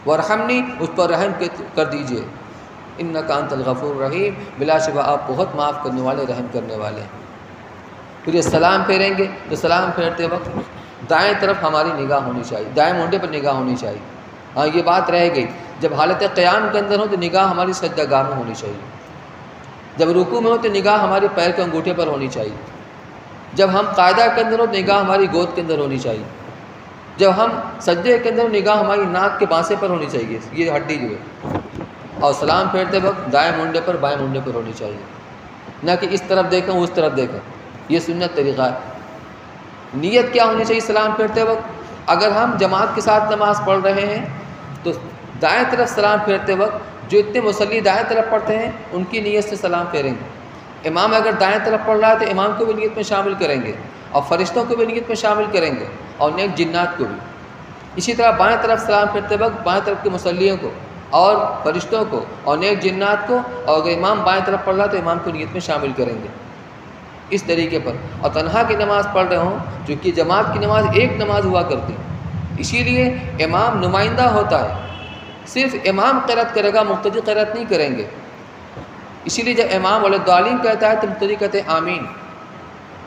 وارحمنی، اس پر رحم کر دیجئے، انک انت الغفور الرحیم، بلا شبہ آپ بہت معاف کرنے والے رحم کرنے والے ہیں۔ پھر یہ سلام پھیریں گے تو سلام پھیرتے وقت دائیں طرف ہماری نگاہ ہونی چاہیے، دائیں مونڈے پر نگاہ ہونی چاہیے۔ ہاں یہ بات رہ گئی، جب حالت قیام کے اندر ہو تو نگاہ ہماری سجدہ گاہ میں ہونی چاہیے، جب رکوع میں ہو تو نگاہ ہمارے پیر کے انگوٹھے پر ہونی چاہیے، جب ہم قاعدہ کے اندر ہو تو نگاہ ہماری گود کے اندر ہونی چاہیے، جب ہم سجدے کے اندر نگاہ ہماری ناک کے بانسے پر ہونی چاہیے، یہ ہڈی جو ہے، اور سلام پھیرتے وقت دائیں مونڈے پر بائیں مونڈے پر ہونی چاہیے، نہ کہ اس طرف دیکھیں اس طرف دیکھیں، یہ سنت طریقہ ہے۔ نیت کیا ہونی چاہیے سلام پھیرتے وقت؟ اگر ہم جماعت کے ساتھ نماز پڑھ رہے ہیں تو دائیں طرف سلام پھیرتے وقت جو اتنے مصلی دائیں طرف پڑھتے ہیں ان کی نیت سے سلام پھیریں گے۔ امام اگر دائیں طرف پڑھ رہا ہے تو امام کو بھی نیت میں شامل کریں گے، اور فرشتوں کو بھی نیت میں شامل کریں گے، اور نیک جنات کو بھی۔ اسی طرح بائیں طرف سلام پھیرتے وقت بائیں طرف کے مصلیوں کو اور فرشتوں کو اور نیک جنات کو، اور اگر امام بائیں طرف پڑھ رہا ہے تو امام کو نیت میں شامل کریں گے، اس طریقے پر۔ اور تنہا کی نماز پڑھ رہے ہوں، چونکہ جماعت کی نماز ایک نماز ہوا کرتی، اسی لیے امام نمائندہ ہوتا ہے، صرف امام قرأت کرے گا، مقتدی قرأت نہیں کریں گے۔ اسی لیے جب امام وللضالین کہتا ہے تو مقتدی کہتے ہیں آمین،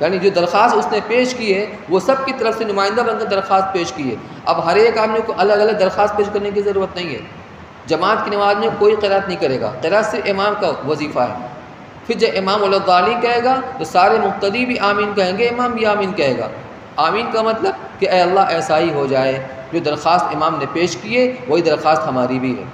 یعنی جو درخواست اس نے پیش کی ہے وہ سب کی طرف سے نمائندہ بن کر درخواست پیش کی ہے۔ اب ہر ایک آدمی کو الگ الگ درخواست پیش کرنے کی ضرورت نہیں ہے۔ جماعت کی نماز میں کوئی قرأت نہیں کرے گا، قرأت صرف امام کا وظیفہ ہے۔ پھر جب امام وللضالین کہے گا تو سارے مقتدی بھی آمین کہیں گے، امام بھی آمین کہے گا۔ آمین کا مطلب کہ اے اللہ ایسا ہی ہو جائے، جو درخواست امام نے پیش کی ہے وہی درخواست ہماری بھی ہے۔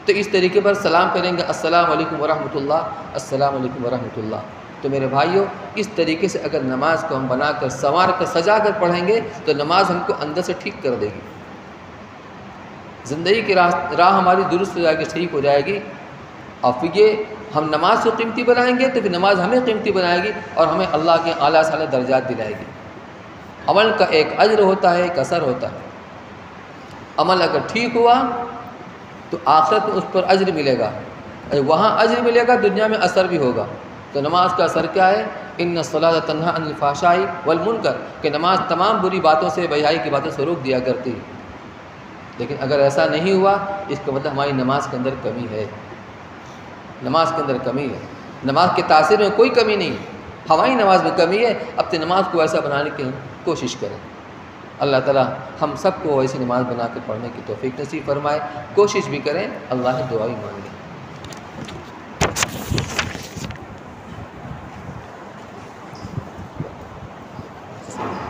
تو اس طریقے پر سلام کریں گے، السلام علیکم ورحمۃ اللہ، السلام علیکم ورحمۃ اللہ۔ تو میرے بھائیوں، اس طریقے سے اگر نماز کو ہم بنا کر سنوار کر سجا کر پڑھیں گے تو نماز ہم کو اندر سے ٹھیک کر دے گی، زندگی کی راہ ہماری درست ہو جائے گی، ٹھیک ہو جائے گی۔ اور پھر یہ ہم نماز کو قیمتی بنائیں گے تو پھر نماز ہمیں قیمتی بنائے گی اور ہمیں اللہ کے اعلیٰ سے اعلیٰ درجات دلائے گی۔ عمل کا ایک اجر ہوتا ہے، ایک اثر ہوتا ہے۔ عمل اگر ٹھیک ہوا تو آخرت میں اس پر اجر ملے گا، وہاں اجر ملے گا، دنیا میں اثر بھی ہوگا۔ تو نماز کا اثر کیا ہے؟ ان الصلاۃ تنہی عن الفحشاء والمنکر، کہ نماز تمام بری باتوں سے، بے حیائی کی باتوں سے روک دیا کرتی ہے۔ لیکن اگر ایسا نہیں ہوا، اس کا مطلب ہماری نماز کے اندر کمی ہے، نماز کے اندر کمی ہے۔ نماز کے تاثیر میں کوئی کمی نہیں، ہماری نماز میں کمی ہے۔ اپنی نماز کو ایسا بنانے کی کوشش کریں۔ اللہ تعالیٰ ہم سب کو ایسی نماز بنا کر پڑھنے کی توفیق نصیب فرمائے۔ کوشش بھی کریں، اللہ سے دعا بھی مانگیں۔